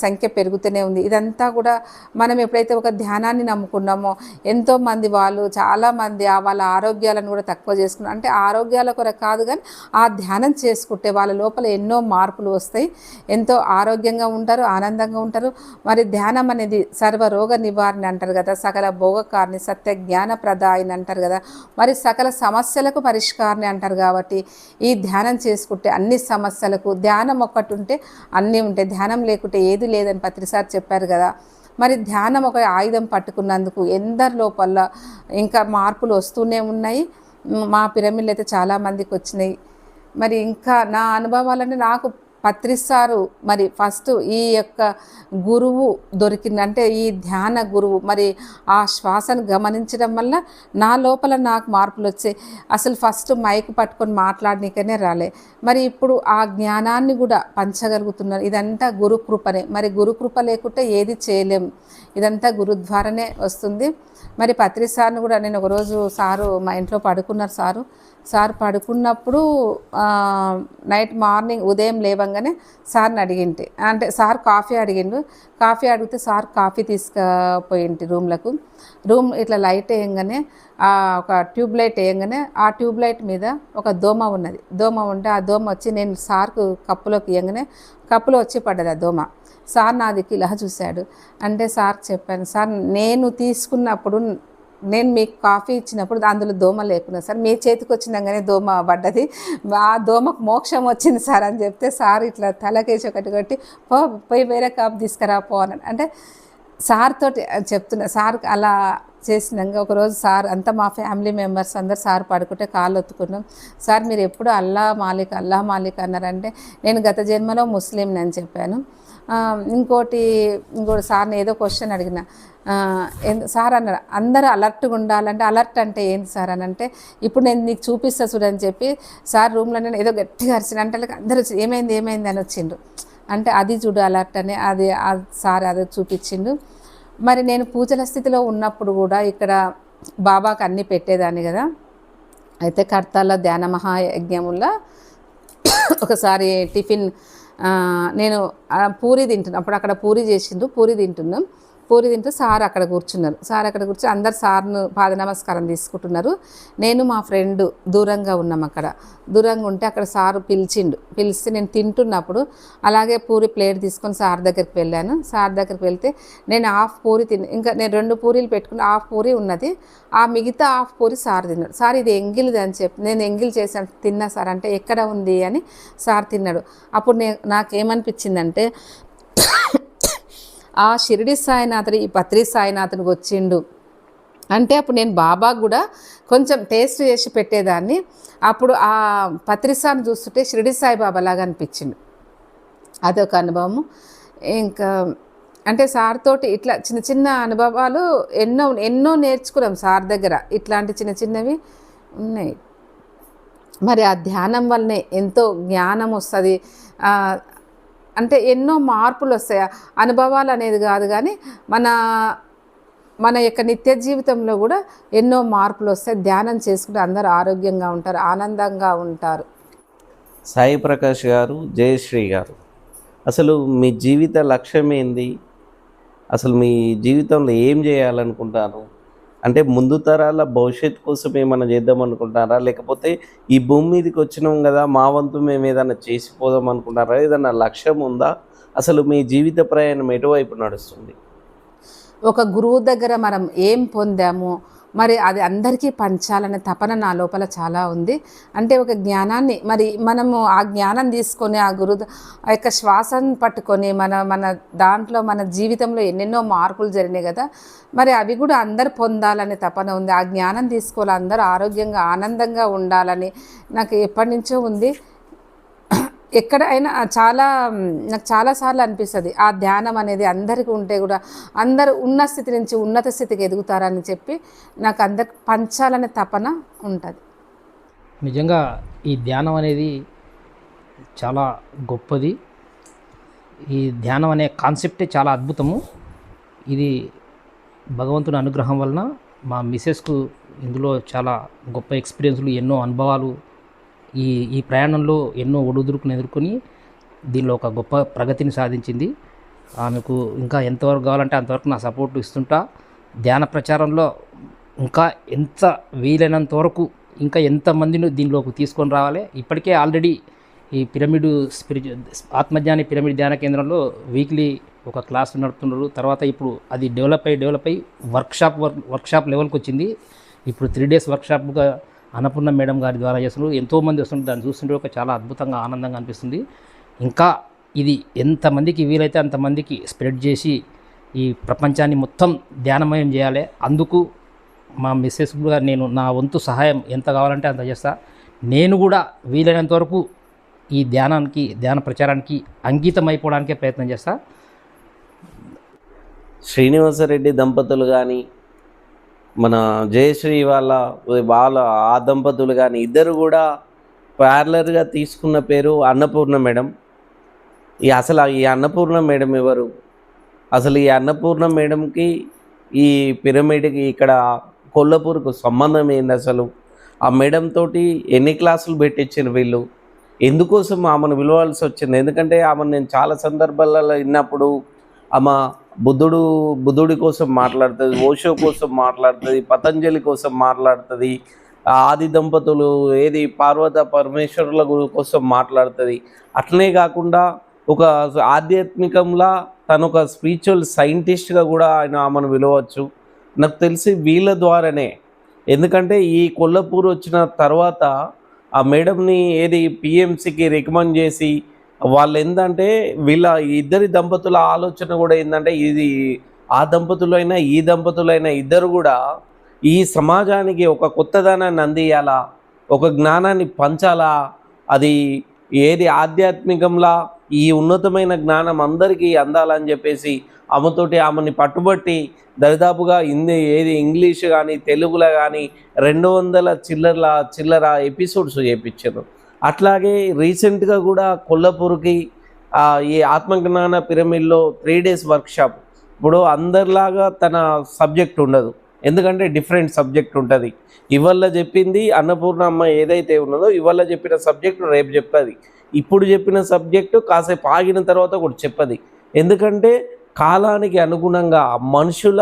సంఖ్య పెరుగుతూనే ఉంది. ఇదంతా కూడా మనం ఎప్పుడైతే ఒక ధ్యానాన్ని నమ్ముకున్నామో ఎంతోమంది వాళ్ళు చాలామంది వాళ్ళ ఆరోగ్యాలను కూడా తక్కువ చేసుకున్నారు. అంటే ఆరోగ్యాల కొరకు కాదు కానీ ఆ ధ్యానం చేసుకుంటే వాళ్ళ లోపల ఎన్నో మార్పులు వస్తాయి, ఎంతో ఆరోగ్యంగా ఉంటారు, ఆనందంగా ఉంటారు. మరి ధ్యానం అనేది సర్వరోగ నివారణ అంటారు కదా, సకల భోగకారిణి, సత్య జ్ఞాన ప్రదాయిని అంటారు కదా, మరి సకల సమస్యలకు పరిష్కారిణి అంటారు. కాబట్టి ఈ ధ్యానం చేసుకుంటే అన్ని సమస్యలకు, ధ్యానం ఒక్కటి ఉంటే అన్నీ ఉంటాయి, ధ్యానం లేకుంటే ఏది లేదని పత్రిసార్ చెప్పారు కదా. మరి ధ్యానం ఒక ఆయుధం పట్టుకున్నందుకు ఎందరి లోపల ఇంకా మార్పులు వస్తూనే ఉన్నాయి. మా పిరమిడ్లు అయితే చాలామందికి వచ్చినాయి. మరి ఇంకా నా అనుభవాలన్నీ నాకు పత్రిస్తారు మరి ఫస్ట్ ఈ యొక్క గురువు దొరికింది అంటే ఈ ధ్యాన గురువు మరి ఆ శ్వాసను గమనించడం వల్ల నా లోపల నాకు మార్పులు వచ్చాయి. అసలు ఫస్ట్ మైక్ పట్టుకొని మాట్లాడనీకనే రాలే, మరి ఇప్పుడు ఆ జ్ఞానాన్ని కూడా పంచగలుగుతున్నాను. ఇదంతా గురు కృపనే. మరి గురు కృప లేకుంటే ఏది చేయలేం, ఇదంతా గురు ద్వారానే వస్తుంది. మరి పత్రి సార్ని కూడా నేను ఒకరోజు సారు మా ఇంట్లో పడుకున్నారు. సార్ పడుకున్నప్పుడు నైట్ మార్నింగ్ ఉదయం లేవంగానే సార్ని అడిగింటి, అంటే సార్ కాఫీ అడిగిండు. కాఫీ అడిగితే సార్ కాఫీ తీసుకుపోయింటి రూమ్ ఇట్లా లైట్ వేయంగానే ఒక ట్యూబ్ లైట్ వేయంగానే ఆ ట్యూబ్ లైట్ మీద ఒక దోమ ఉన్నది. దోమ ఉంటే ఆ దోమ వచ్చి నేను సార్కు కప్పులోకి ఇవ్వగానే కప్పులో వచ్చి పడ్డది ఆ దోమ. సార్ నా దిక్కు ఇలా చూశాడు. అంటే సార్ చెప్పాను, సార్ నేను తీసుకున్నప్పుడు నేను మీకు కాఫీ ఇచ్చినప్పుడు అందులో దోమ లేకున్నా సార్, మీ చేతికి వచ్చినాగానే దోమ పడ్డది, ఆ దోమకు మోక్షం వచ్చింది సార్ అని చెప్తే సార్ ఇట్లా తలకేసి ఒకటి కొట్టి పోయి వేరే కాఫీ తీసుకురా పో అని అంటే సార్ తోటి చెప్తున్నా. సార్ అలా చేసినాక ఒకరోజు సార్ అంతా మా ఫ్యామిలీ మెంబర్స్ అందరు సార్ పడుకుంటే కాళ్ళు ఒత్తుకున్నాం. సార్ మీరు ఎప్పుడు అల్లా మాలిక్ అన్నారంటే నేను గత జన్మలో ముస్లింని అని చెప్పాను. ఇంకోటి సార్ని ఏదో క్వశ్చన్ అడిగిన, సార్ అన్నారు అందరూ అలర్ట్గా ఉండాలంటే అలర్ట్ అంటే ఏంటి సార్ అని అంటే ఇప్పుడు నేను నీకు చూపిస్తా చూడని చెప్పి సార్ రూమ్లో నేను ఏదో గట్టిగా అరిచిన అంటే అందరూ ఏమైంది అని వచ్చిండు. అంటే అది చూడు అలర్ట్ అని అది సార్ అది చూపించిండు. మరి నేను పూజల స్థితిలో ఉన్నప్పుడు కూడా ఇక్కడ బాబాకు అన్నీ పెట్టేదాన్ని కదా. అయితే కర్తాల ధ్యాన మహాయజ్ఞముల్లో ఒకసారి టిఫిన్ నేను పూరి తింటున్నాను. అప్పుడు అక్కడ పూరి చేసిండ్రు, పూరి తింటూ సార్ అక్కడ కూర్చున్నారు. సార్ అక్కడ కూర్చొని అందరు సార్ను పాద నమస్కారం తీసుకుంటున్నారు. నేను మా ఫ్రెండ్ దూరంగా ఉన్నాం. అక్కడ దూరంగా ఉంటే అక్కడ సారు పిలిస్తే నేను తింటున్నప్పుడు అలాగే పూరి ప్లేట్ తీసుకొని సార్ దగ్గరికి వెళ్ళాను. సార్ దగ్గరికి వెళ్తే నేను హాఫ్ పూరి ఇంకా నేను 2 పూరీలు పెట్టుకుని హాఫ్ పూరి ఉన్నది, ఆ మిగతా హాఫ్ పూరి సార్ తిన్నాడు. సార్ ఇది ఎంగిలిది అని చెప్పి నేను ఎంగిల్ చేశాను, తిన్నా సార్ అంటే ఎక్కడ ఉంది అని సార్ తిన్నాడు. అప్పుడు నాకేమనిపించిందంటే ఆ షిరిడి సాయినాథుడు ఈ పత్రి సాయినాథునికి వచ్చిండు అంటే అప్పుడు నేను బాబాకు కూడా కొంచెం టేస్ట్ చేసి పెట్టేదాన్ని. అప్పుడు ఆ పత్రిసాను చూస్తుంటే షిరిడి సాయిబాబా లాగా అనిపించిండు. అదొక అనుభవము. ఇంకా అంటే సార్ తోటి ఇట్లా చిన్న చిన్న అనుభవాలు ఎన్నో నేర్చుకున్నాం సార్ దగ్గర. ఇట్లాంటి చిన్న చిన్నవి ఉన్నాయి. మరి ఆ ధ్యానం వల్లనే ఎంతో జ్ఞానం వస్తుంది, అంటే ఎన్నో మార్పులు వస్తాయి. అనుభవాలు అనేది కాదు కానీ మన యొక్క నిత్య జీవితంలో కూడా ఎన్నో మార్పులు వస్తాయి. ధ్యానం చేసుకుంటే అందరూ ఆరోగ్యంగా ఉంటారు, ఆనందంగా ఉంటారు. సాయి ప్రకాష్ గారు, జయశ్రీ గారు, అసలు మీ జీవిత లక్ష్యం ఏంది? అసలు మీ జీవితంలో ఏం చేయాలనుకుంటారు? అంటే ముందు తరాల భవిష్యత్తు కోసం ఏమైనా చేద్దాం అనుకుంటారా, లేకపోతే ఈ భూమి మీదకి వచ్చినాం కదా మా వంతు మేము ఏదైనా చేసిపోదాం అనుకుంటారా? ఏదైనా లక్ష్యం ఉందా? అసలు మీ జీవిత ప్రయాణం ఎటువైపు నడుస్తుంది? ఒక గురువు దగ్గర మనం ఏం పొందామో మరి అది అందరికీ పంచాలనే తపన నా లోపల చాలా ఉంది. అంటే ఒక జ్ఞానాన్ని మరి మనము ఆ జ్ఞానం తీసుకొని ఆ ఆ యొక్క శ్వాసను పట్టుకొని మన దాంట్లో మన జీవితంలో ఎన్నెన్నో మార్పులు జరిగినాయి కదా, మరి అవి కూడా అందరు పొందాలనే తపన ఉంది. ఆ జ్ఞానం తీసుకోవాలి, అందరూ ఆరోగ్యంగా ఆనందంగా ఉండాలని నాకు ఎప్పటి నుంచో ఉంది. ఎక్కడైనా నాకు చాలాసార్లు అనిపిస్తుంది ఆ ధ్యానం అనేది అందరికీ ఉంటే కూడా అందరూ ఉన్న స్థితి నుంచి ఉన్నత స్థితికి ఎదుగుతారని చెప్పి నాకు అందరికి పంచాలనే తపన ఉంటుంది. నిజంగా ఈ ధ్యానం అనేది చాలా గొప్పది. ఈ ధ్యానం అనే కాన్సెప్టే చాలా అద్భుతము. ఇది భగవంతుని అనుగ్రహం వలన మా మిసెస్కు ఇందులో చాలా గొప్ప ఎక్స్పీరియన్స్లు, ఎన్నో అనుభవాలు, ఈ ప్రయాణంలో ఎన్నో ఒడుదుడుకులు ఎదుర్కొని దీనిలో ఒక గొప్ప ప్రగతిని సాధించింది. ఆమెకు ఇంకా ఎంతవరకు కావాలంటే అంతవరకు నా సపోర్ట్ ఇస్తుంటా. ధ్యాన ప్రచారంలో ఇంకా ఎంత వీలైనంత వరకు ఇంకా ఎంతమందిని దీనిలోకి తీసుకొని రావాలి. ఇప్పటికే ఆల్రెడీ ఈ ఆత్మజ్ఞాని పిరమిడ్ ధ్యాన కేంద్రంలో వీక్లీ ఒక క్లాస్ నడుపుతున్నారు. తర్వాత ఇప్పుడు అది డెవలప్ అయ్యి వర్క్షాప్ లెవెల్కి వచ్చింది. ఇప్పుడు 3 days వర్క్షాప్గా అన్నపూర్ణ మేడం గారి ద్వారా చేస్తున్నారు. ఎంతోమంది వస్తుంటారు, దాన్ని చూస్తుంటే ఒక చాలా అద్భుతంగా ఆనందంగా అనిపిస్తుంది. ఇంకా ఇది ఎంతమందికి వీలైతే అంతమందికి స్ప్రెడ్ చేసి ఈ ప్రపంచాన్ని మొత్తం ధ్యానమయం చేయాలి. అందుకు మా మిస్సెస్గా నేను నా వంతు సహాయం ఎంత కావాలంటే అంత చేస్తా. నేను కూడా వీలైనంత వరకు ఈ ధ్యాన ప్రచారానికి అంకితం అయిపోవడానికే ప్రయత్నం చేస్తా. శ్రీనివాసరెడ్డి దంపతులు కానీ మన జయశ్రీ వాళ్ళ ఆ దంపతులు కానీ ఇద్దరు కూడా ప్యారలర్గా తీసుకున్న పేరు అన్నపూర్ణ మేడం. అసలు ఈ అన్నపూర్ణ మేడం ఎవరు? అసలు ఈ అన్నపూర్ణ మేడంకి ఈ పిరమిడ్కి ఇక్కడ కొల్లపూర్కు సంబంధం ఏంది? అసలు ఆ మేడం తోటి ఎన్ని క్లాసులు పెట్టించారు వీళ్ళు? ఎందుకోసం ఆమెను పిలవాల్సి వచ్చింది? ఎందుకంటే ఆమెను నేను చాలా సందర్భాలలో విన్నప్పుడు ఆమె బుద్ధుడి కోసం మాట్లాడుతుంది, ఓషో కోసం మాట్లాడుతుంది, పతంజలి కోసం మాట్లాడుతుంది, ఆది దంపతులు పార్వత పరమేశ్వరుల కోసం మాట్లాడుతుంది. అట్లనే కాకుండా ఒక ఆధ్యాత్మికంలా తను ఒక స్పిరిచువల్ సైంటిస్ట్గా కూడా ఆమెను పిలవచ్చు. నాకు తెలిసి వీళ్ళ ద్వారానే. ఎందుకంటే ఈ కొల్లపూర్ వచ్చిన తర్వాత ఆ మేడంని పిఎంసికి రికమెండ్ చేసి వాళ్ళు ఏంటంటే వీళ్ళ ఇద్దరి దంపతుల ఆలోచన కూడా ఏంటంటే ఆ దంపతులైనా ఈ దంపతులైనా ఇద్దరు కూడా ఈ సమాజానికి ఒక కొత్తదనాన్ని అందియాలా, ఒక జ్ఞానాన్ని పంచాలా, అది ఆధ్యాత్మికంలా ఈ ఉన్నతమైన జ్ఞానం అందరికీ అందాలని చెప్పేసి ఆమెని పట్టుబట్టి దరిదాపుగా ఇంగ్లీష్ కానీ తెలుగులో కానీ 200 చిల్లర ఎపిసోడ్స్ చేయించారు. అట్లాగే రీసెంట్గా కూడా కొల్లపూర్కి ఈ ఆత్మజ్ఞాన పిరమిడ్లో 3 days వర్క్షాప్. ఇప్పుడు అందరిలాగా తన సబ్జెక్ట్ ఉండదు, ఎందుకంటే డిఫరెంట్ సబ్జెక్ట్ ఉంటుంది. ఇవాళ చెప్పింది అన్నపూర్ణ అమ్మ ఏదైతే ఉన్నదో ఇవాళ చెప్పిన సబ్జెక్టు రేపు చెప్తుంది, ఇప్పుడు చెప్పిన సబ్జెక్టు కాసేపు ఆగిన తర్వాత కూడా చెప్పది. ఎందుకంటే కాలానికి అనుగుణంగా మనుషుల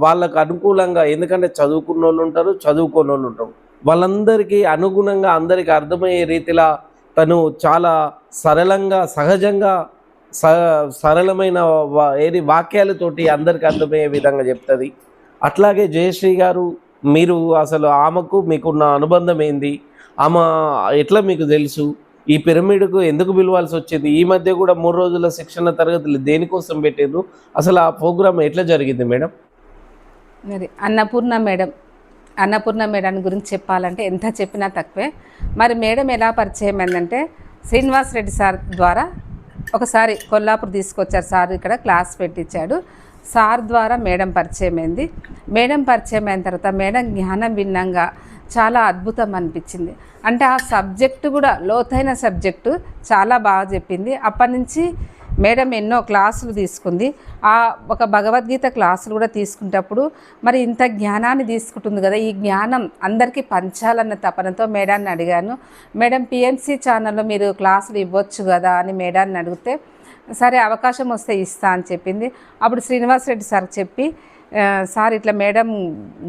వాళ్ళకు అనుకూలంగా, ఎందుకంటే చదువుకున్న వాళ్ళు ఉంటారు, చదువుకోని వాళ్ళు ఉంటారు, వాళ్ళందరికీ అనుగుణంగా అందరికీ అర్థమయ్యే రీతిలో తను చాలా సరళంగా సహజంగా సరళమైన వాక్యాలతోటి అందరికీ అర్థమయ్యే విధంగా చెప్తుంది. అట్లాగే జయశ్రీ గారు, మీరు అసలు ఆమెకు మీకున్న అనుబంధం ఏంది? ఆమె ఎట్లా మీకు తెలుసు? ఈ పిరమిడ్కు ఎందుకు పిలవాల్సి వచ్చింది? ఈ మధ్య కూడా 3 రోజుల శిక్షణ తరగతులు దేనికోసం పెట్టారు? అసలు ఆ ప్రోగ్రామ్ ఎట్లా జరిగింది మేడం? మరి అన్నపూర్ణ మేడం గురించి చెప్పాలంటే ఎంత చెప్పినా తక్కువే. మరి మేడం ఎలా పరిచయం అయిందంటే శ్రీనివాస్ రెడ్డి సార్ ద్వారా ఒకసారి కొల్లాపూర్ తీసుకొచ్చారు. సార్ ఇక్కడ క్లాస్ పెట్టించాడు. సార్ ద్వారా మేడం పరిచయం అయింది. మేడం పరిచయం అయిన తర్వాత మేడం జ్ఞానం విన్నంగా చాలా అద్భుతం అనిపించింది. అంటే ఆ సబ్జెక్టు కూడా లోతైన సబ్జెక్టు చాలా బాగా చెప్పింది. అప్పటి నుంచి మేడం ఎన్నో క్లాసులు తీసుకుంది. ఒక భగవద్గీత క్లాసులు కూడా తీసుకునేటప్పుడు మరి ఇంత జ్ఞానాన్ని తీసుకుంటుంది కదా, ఈ జ్ఞానం అందరికీ పంచాలన్న తపనతో మేడాన్ని అడిగాను. మేడం పిఎంసి ఛానల్లో మీరు క్లాసులు ఇవ్వచ్చు కదా అని మేడాన్ని అడిగితే సరే అవకాశం వస్తే ఇస్తా అని చెప్పింది. అప్పుడు శ్రీనివాస్ రెడ్డి సార్ చెప్పి, సార్ ఇట్లా మేడం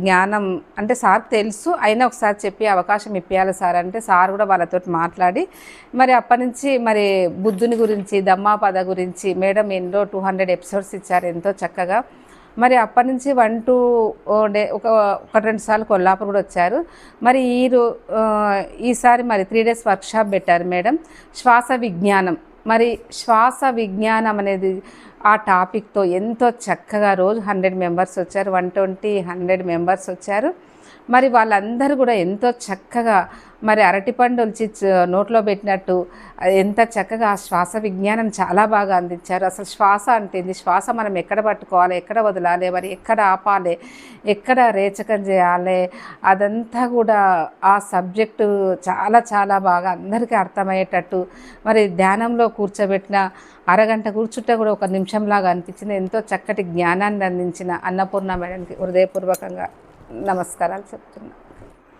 జ్ఞానం అంటే సార్ తెలుసు అయినా ఒకసారి చెప్పి అవకాశం ఇప్పించాలి సార్ అంటే సార్ కూడా వాళ్ళతో మాట్లాడి మరి అప్పటి నుంచి మరి బుద్ధుని గురించి దమ్మాపద గురించి మేడం ఎన్నో 200 ఎపిసోడ్స్ ఇచ్చారు ఎంతో చక్కగా. మరి అప్పటి నుంచి 1-2 డే ఒక 2 సార్లు కొల్లాపూర్ కూడా వచ్చారు. మరి ఈసారి మరి 3 days వర్క్షాప్ పెట్టారు మేడం. శ్వాస విజ్ఞానం, మరి శ్వాస విజ్ఞానం అనేది ఆ టాపిక్తో ఎంతో చక్కగా రోజు 100 మెంబర్స్ వచ్చారు, 120-100 మెంబర్స్ వచ్చారు. మరి వాళ్ళందరూ కూడా ఎంతో చక్కగా మరి అరటిపండు వచ్చి నోట్లో పెట్టినట్టు ఎంత చక్కగా ఆ శ్వాస విజ్ఞానం చాలా బాగా అందించారు. అసలు శ్వాస అంటే శ్వాస మనం ఎక్కడ పట్టుకోవాలి, ఎక్కడ వదలాలి, మరి ఎక్కడ ఆపాలి, ఎక్కడ రేచకం చేయాలి, అదంతా కూడా ఆ సబ్జెక్టు చాలా చాలా బాగా అందరికీ అర్థమయ్యేటట్టు మరి ధ్యానంలో కూర్చోబెట్టిన అరగంట కూర్చుంటే కూడా 1 నిమిషంలాగా అనిపించింది. ఎంతో చక్కటి జ్ఞానాన్ని అందించిన అన్నపూర్ణ మేడంకి హృదయపూర్వకంగా నమస్కారాలు చెప్తున్నా.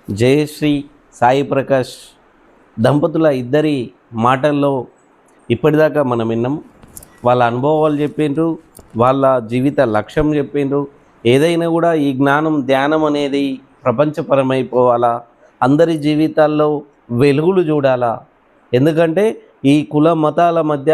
జయశ్రీ సాయి ప్రకాష్ దంపతుల ఇద్దరి మాటల్లో ఇప్పటిదాకా మనం విన్నాం. వాళ్ళ అనుభవాలు చెప్పిండ్రు, వాళ్ళ జీవిత లక్ష్యం చెప్పిండ్రు. ఏదైనా కూడా ఈ జ్ఞానం ధ్యానం అనేది ప్రపంచపరమైపోవాలా, అందరి జీవితాల్లో వెలుగులు చూడాలా. ఎందుకంటే ఈ కుల మతాల మధ్య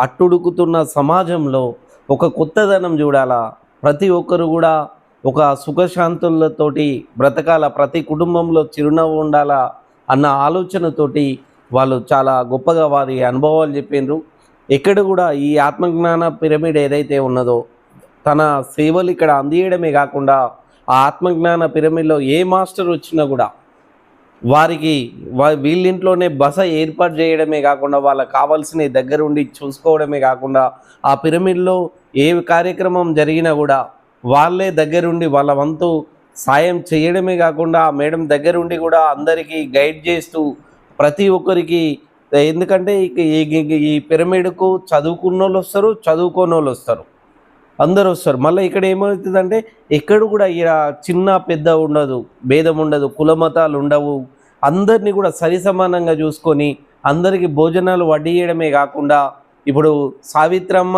అట్టుడుకుతున్న సమాజంలో ఒక కొత్తదనం చూడాలా. ప్రతి ఒక్కరు కూడా ఒక సుఖశాంతులతోటి బ్రతకాల, ప్రతి కుటుంబంలో చిరునవ్వు ఉండాలా అన్న ఆలోచనతోటి వాళ్ళు చాలా గొప్పగా వారి అనుభవాలు చెప్పిండ్రు. ఎక్కడ కూడా ఈ ఆత్మజ్ఞాన పిరమిడ్ ఏదైతే ఉన్నదో తన సేవలు ఇక్కడ అందియడమే కాకుండా ఆ ఆత్మజ్ఞాన పిరమిడ్లో ఏ మాస్టర్ వచ్చినా కూడా వారికి వీళ్ళింట్లోనే బస ఏర్పాటు చేయడమే కాకుండా వాళ్ళకి కావాల్సిన దగ్గరుండి చూసుకోవడమే కాకుండా ఆ పిరమిడ్లో ఏ కార్యక్రమం జరిగినా కూడా వాళ్ళే దగ్గరుండి వాళ్ళ వంతు సాయం చేయడమే కాకుండా ఆ మేడం దగ్గరుండి కూడా అందరికీ గైడ్ చేస్తూ ప్రతి ఒక్కరికి, ఎందుకంటే ఈ పిరమిడ్కు చదువుకున్న వాళ్ళు వస్తారు, చదువుకోని వాళ్ళు వస్తారు, అందరూ వస్తారు. మళ్ళీ ఇక్కడ ఏమవుతుందంటే ఎక్కడ కూడా చిన్న పెద్ద ఉండదు, భేదం ఉండదు, కులమతాలు ఉండవు. అందరినీ కూడా సరిసమానంగా చూసుకొని అందరికీ భోజనాలు వడ్డియడమే కాకుండా ఇప్పుడు సావిత్రమ్మ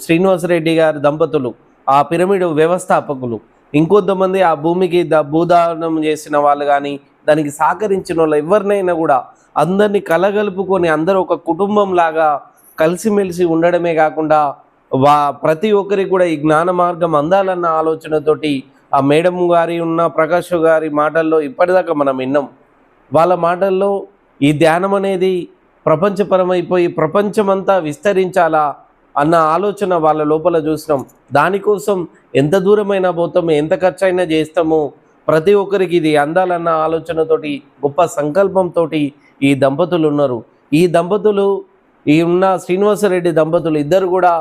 శ్రీనివాసరెడ్డి గారి దంపతులు ఆ పిరమిడ్ వ్యవస్థాపకులు, ఇంకొంతమంది ఆ భూమికి భూదానం చేసిన వాళ్ళు కానీ దానికి సహకరించిన వాళ్ళు ఎవరినైనా కూడా అందరినీ కలగలుపుకొని అందరూ ఒక కుటుంబం లాగా కలిసిమెలిసి ఉండడమే కాకుండా ప్రతి ఒక్కరికి కూడా ఈ జ్ఞాన మార్గం అందాలన్న ఆలోచనతోటి ఆ మేడం గారి ప్రకాష్ గారి మాటల్లో ఇప్పటిదాకా మనం విన్నాం. వాళ్ళ మాటల్లో ఈ ధ్యానం అనేది ప్రపంచపరమైపోయి ప్రపంచమంతా విస్తరించాలా అన్న ఆలోచన వాళ్ళ లోపల చూసినాం. దానికోసం ఎంత దూరమైనా పోతాము, ఎంత ఖర్చు అయినా చేస్తాము, ప్రతి ఒక్కరికి ఇది అందాలన్న ఆలోచనతోటి గొప్ప సంకల్పంతో ఈ దంపతులు ఉన్నారు. ఈ దంపతులు శ్రీనివాసరెడ్డి దంపతులు ఇద్దరు కూడా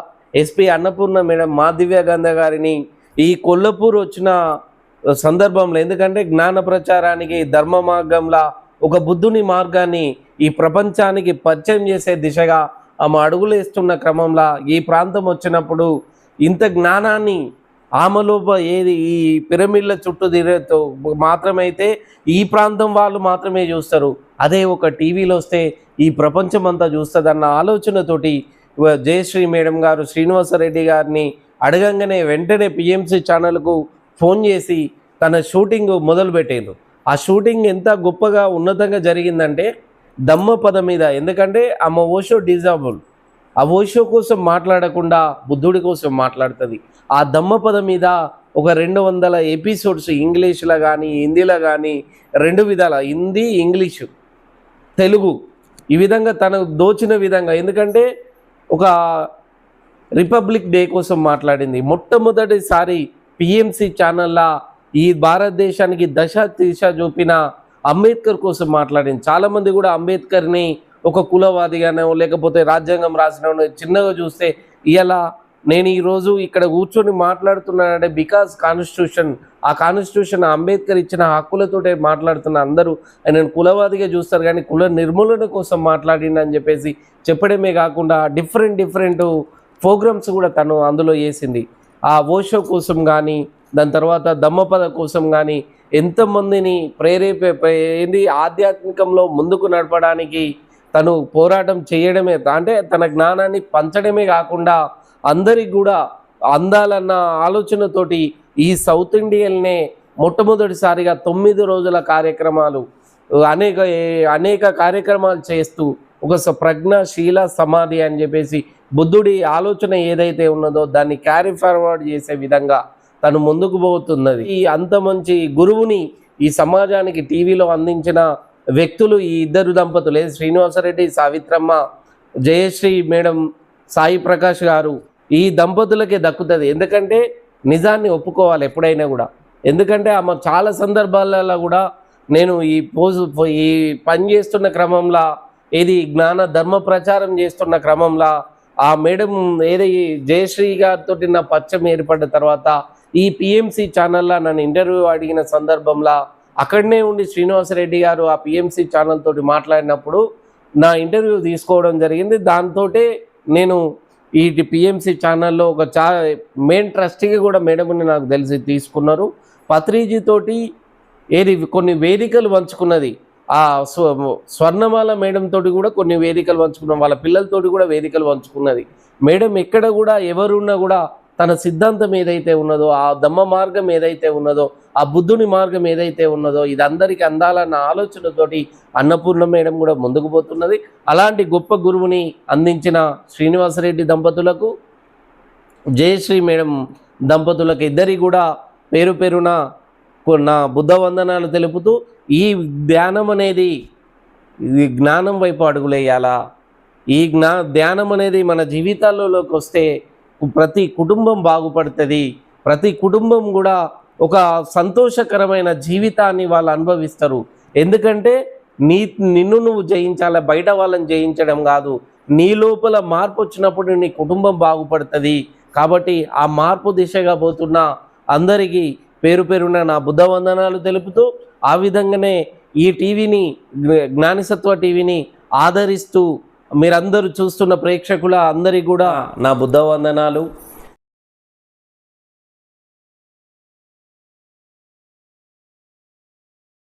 ఎస్పీ అన్నపూర్ణ మేడం మా దివ్యగంధ గారిని ఈ కొల్లపూర్ వచ్చిన సందర్భంలో, ఎందుకంటే జ్ఞాన ప్రచారానికి ధర్మ మార్గంలో ఒక బుద్ధుని మార్గాన్ని ఈ ప్రపంచానికి పరిచయం చేసే దిశగా ఆమె అడుగులు వేస్తున్న క్రమంలో ఈ ప్రాంతం వచ్చినప్పుడు ఇంత జ్ఞానాన్ని ఆమెలోప ఈ పిరమిడ్ల చుట్టూ తిరుగుతూ మాత్రమైతే ఈ ప్రాంతం వాళ్ళు మాత్రమే చూస్తారు, అదే ఒక టీవీలో వస్తే ఈ ప్రపంచం అంతా చూస్తుంది అన్న ఆలోచనతోటి జయశ్రీ మేడం గారు శ్రీనివాసరెడ్డి గారిని అడగంగానే వెంటనే పిఎంసి ఛానల్కు ఫోన్ చేసి తన షూటింగ్ మొదలుపెట్టారు. ఆ షూటింగ్ ఎంత గొప్పగా ఉన్నతంగా జరిగిందంటే ధమ్మపద మీద, ఎందుకంటే ఆమె ఓషో డిజాబుల్, ఆ ఓషో కోసం మాట్లాడకుండా బుద్ధుడి కోసం మాట్లాడుతుంది. ఆ ధమ్మపద మీద ఒక 200 ఎపిసోడ్స్ ఇంగ్లీష్లో కానీ హిందీలో కానీ 2 విధాల, హిందీ ఇంగ్లీషు తెలుగు, ఈ విధంగా తనకు దోచిన విధంగా, ఎందుకంటే ఒక రిపబ్లిక్ డే కోసం మాట్లాడింది. మొట్టమొదటిసారి పిఎంసి ఛానల్లా ఈ భారతదేశానికి దిశ చూపిన అంబేద్కర్ కోసం మాట్లాడింది. చాలామంది కూడా అంబేద్కర్ని ఒక కులవాదిగానో లేకపోతే రాజ్యాంగం రాసిన చిన్నగా చూస్తే, ఇలా నేను ఈరోజు ఇక్కడ కూర్చొని మాట్లాడుతున్నానంటే బికాజ్ కాన్స్టిట్యూషన్, ఆ కాన్స్టిట్యూషన్ అంబేద్కర్ ఇచ్చిన హక్కులతోటే మాట్లాడుతున్న అందరూ ఆయనను కులవాదిగా చూస్తారు, కానీ కుల నిర్మూలన కోసం మాట్లాడిందని చెప్పేసి చెప్పడమే కాకుండా డిఫరెంట్ ప్రోగ్రామ్స్ కూడా తను అందులో చేసింది. ఆ ఓషో కోసం కానీ దాని తర్వాత ధమ్మపద కోసం కానీ ఎంతమందిని ఏంది ఆధ్యాత్మికంలో ముందుకు నడపడానికి తను పోరాటం చేయడమే, అంటే తన జ్ఞానాన్ని పంచడమే కాకుండా అందరికి కూడా అందాలన్న ఆలోచనతోటి ఈ సౌత్ ఇండియన్నే మొట్టమొదటిసారిగా 9 రోజుల కార్యక్రమాలు అనేక కార్యక్రమాలు చేస్తూ ఒక ప్రజ్ఞాశీల సమాధి అని చెప్పేసి బుద్ధుడి ఆలోచన ఏదైతే ఉన్నదో దాన్ని క్యారీ ఫార్వర్డ్ చేసే విధంగా తను ముందుకు పోతున్నది. ఈ అంత మంచి గురువుని ఈ సమాజానికి టీవీలో అందించిన వ్యక్తులు ఈ ఇద్దరు దంపతులు, శ్రీనివాసరెడ్డి సావిత్రమ్మ, జయశ్రీ మేడం సాయి ప్రకాష్ గారు, ఈ దంపతులకే దక్కుతుంది. ఎందుకంటే నిజాన్ని ఒప్పుకోవాలి ఎప్పుడైనా కూడా, ఎందుకంటే ఆమె చాలా సందర్భాలలో కూడా నేను ఈ పని చేస్తున్న క్రమంలో జ్ఞాన ధర్మ ప్రచారం చేస్తున్న క్రమంలో ఆ మేడం జయశ్రీ గారితో నా పరిచయం ఏర్పడ్డ తర్వాత ఈ పిఎంసి ఛానల్లో నన్ను ఇంటర్వ్యూ అడిగిన సందర్భంలో అక్కడనే ఉండి శ్రీనివాసరెడ్డి గారు ఆ పిఎంసి ఛానల్ తోటి మాట్లాడినప్పుడు నా ఇంటర్వ్యూ తీసుకోవడం జరిగింది. దాంతో నేను ఈ పిఎంసి ఛానల్లో ఒక మెయిన్ ట్రస్టీగా కూడా మేడంని నాకు తెలిసి తీసుకున్నారు. పత్రిజీ తోటి కొన్ని వేదికలు పంచుకున్నది, ఆ స్వర్ణమాల మేడం తోటి కూడా కొన్ని వేదికలు పంచుకున్నాం, వాళ్ళ పిల్లలతోటి కూడా వేదికలు పంచుకున్నది. మేడం ఎక్కడ కూడా ఎవరున్నా కూడా తన సిద్ధాంతం ఏదైతే ఉన్నదో, ఆ ధమ్మ మార్గం ఏదైతే ఉన్నదో, ఆ బుద్ధుని మార్గం ఏదైతే ఉన్నదో ఇది అందరికీ అందాలన్న ఆలోచనతోటి అన్నపూర్ణ మేడం కూడా ముందుకు పోతున్నది. అలాంటి గొప్ప గురువుని అందించిన శ్రీనివాసరెడ్డి దంపతులకు, జయశ్రీ మేడం దంపతులకు ఇద్దరికి కూడా పేరు పేరున నా బుద్ధ వందనాలు తెలుపుతూ, ఈ ధ్యానం అనేది జ్ఞానం వైపు అడుగులేయాలా, ఈ ధ్యానం అనేది మన జీవితాల్లోకి వస్తే ప్రతి కుటుంబం బాగుపడుతుంది, ప్రతి కుటుంబం కూడా ఒక సంతోషకరమైన జీవితాన్ని వాళ్ళు అనుభవిస్తారు. ఎందుకంటే నిన్ను నువ్వు జయించాలి, బయట వాళ్ళని జయించడం కాదు. నీ లోపల మార్పు వచ్చినప్పుడు నీ కుటుంబం బాగుపడుతుంది. కాబట్టి ఆ మార్పు దిశగా పోతున్న అందరికీ పేరు పేరున నా బుద్ధ వందనాలు తెలుపుతూ, ఆ విధంగానే ఈ టీవీని, జ్ఞానిసత్వ టీవీని ఆదరిస్తూ మీరందరూ చూస్తున్న ప్రేక్షకుల అందరికీ కూడా నా బుద్ధ వందనాలు.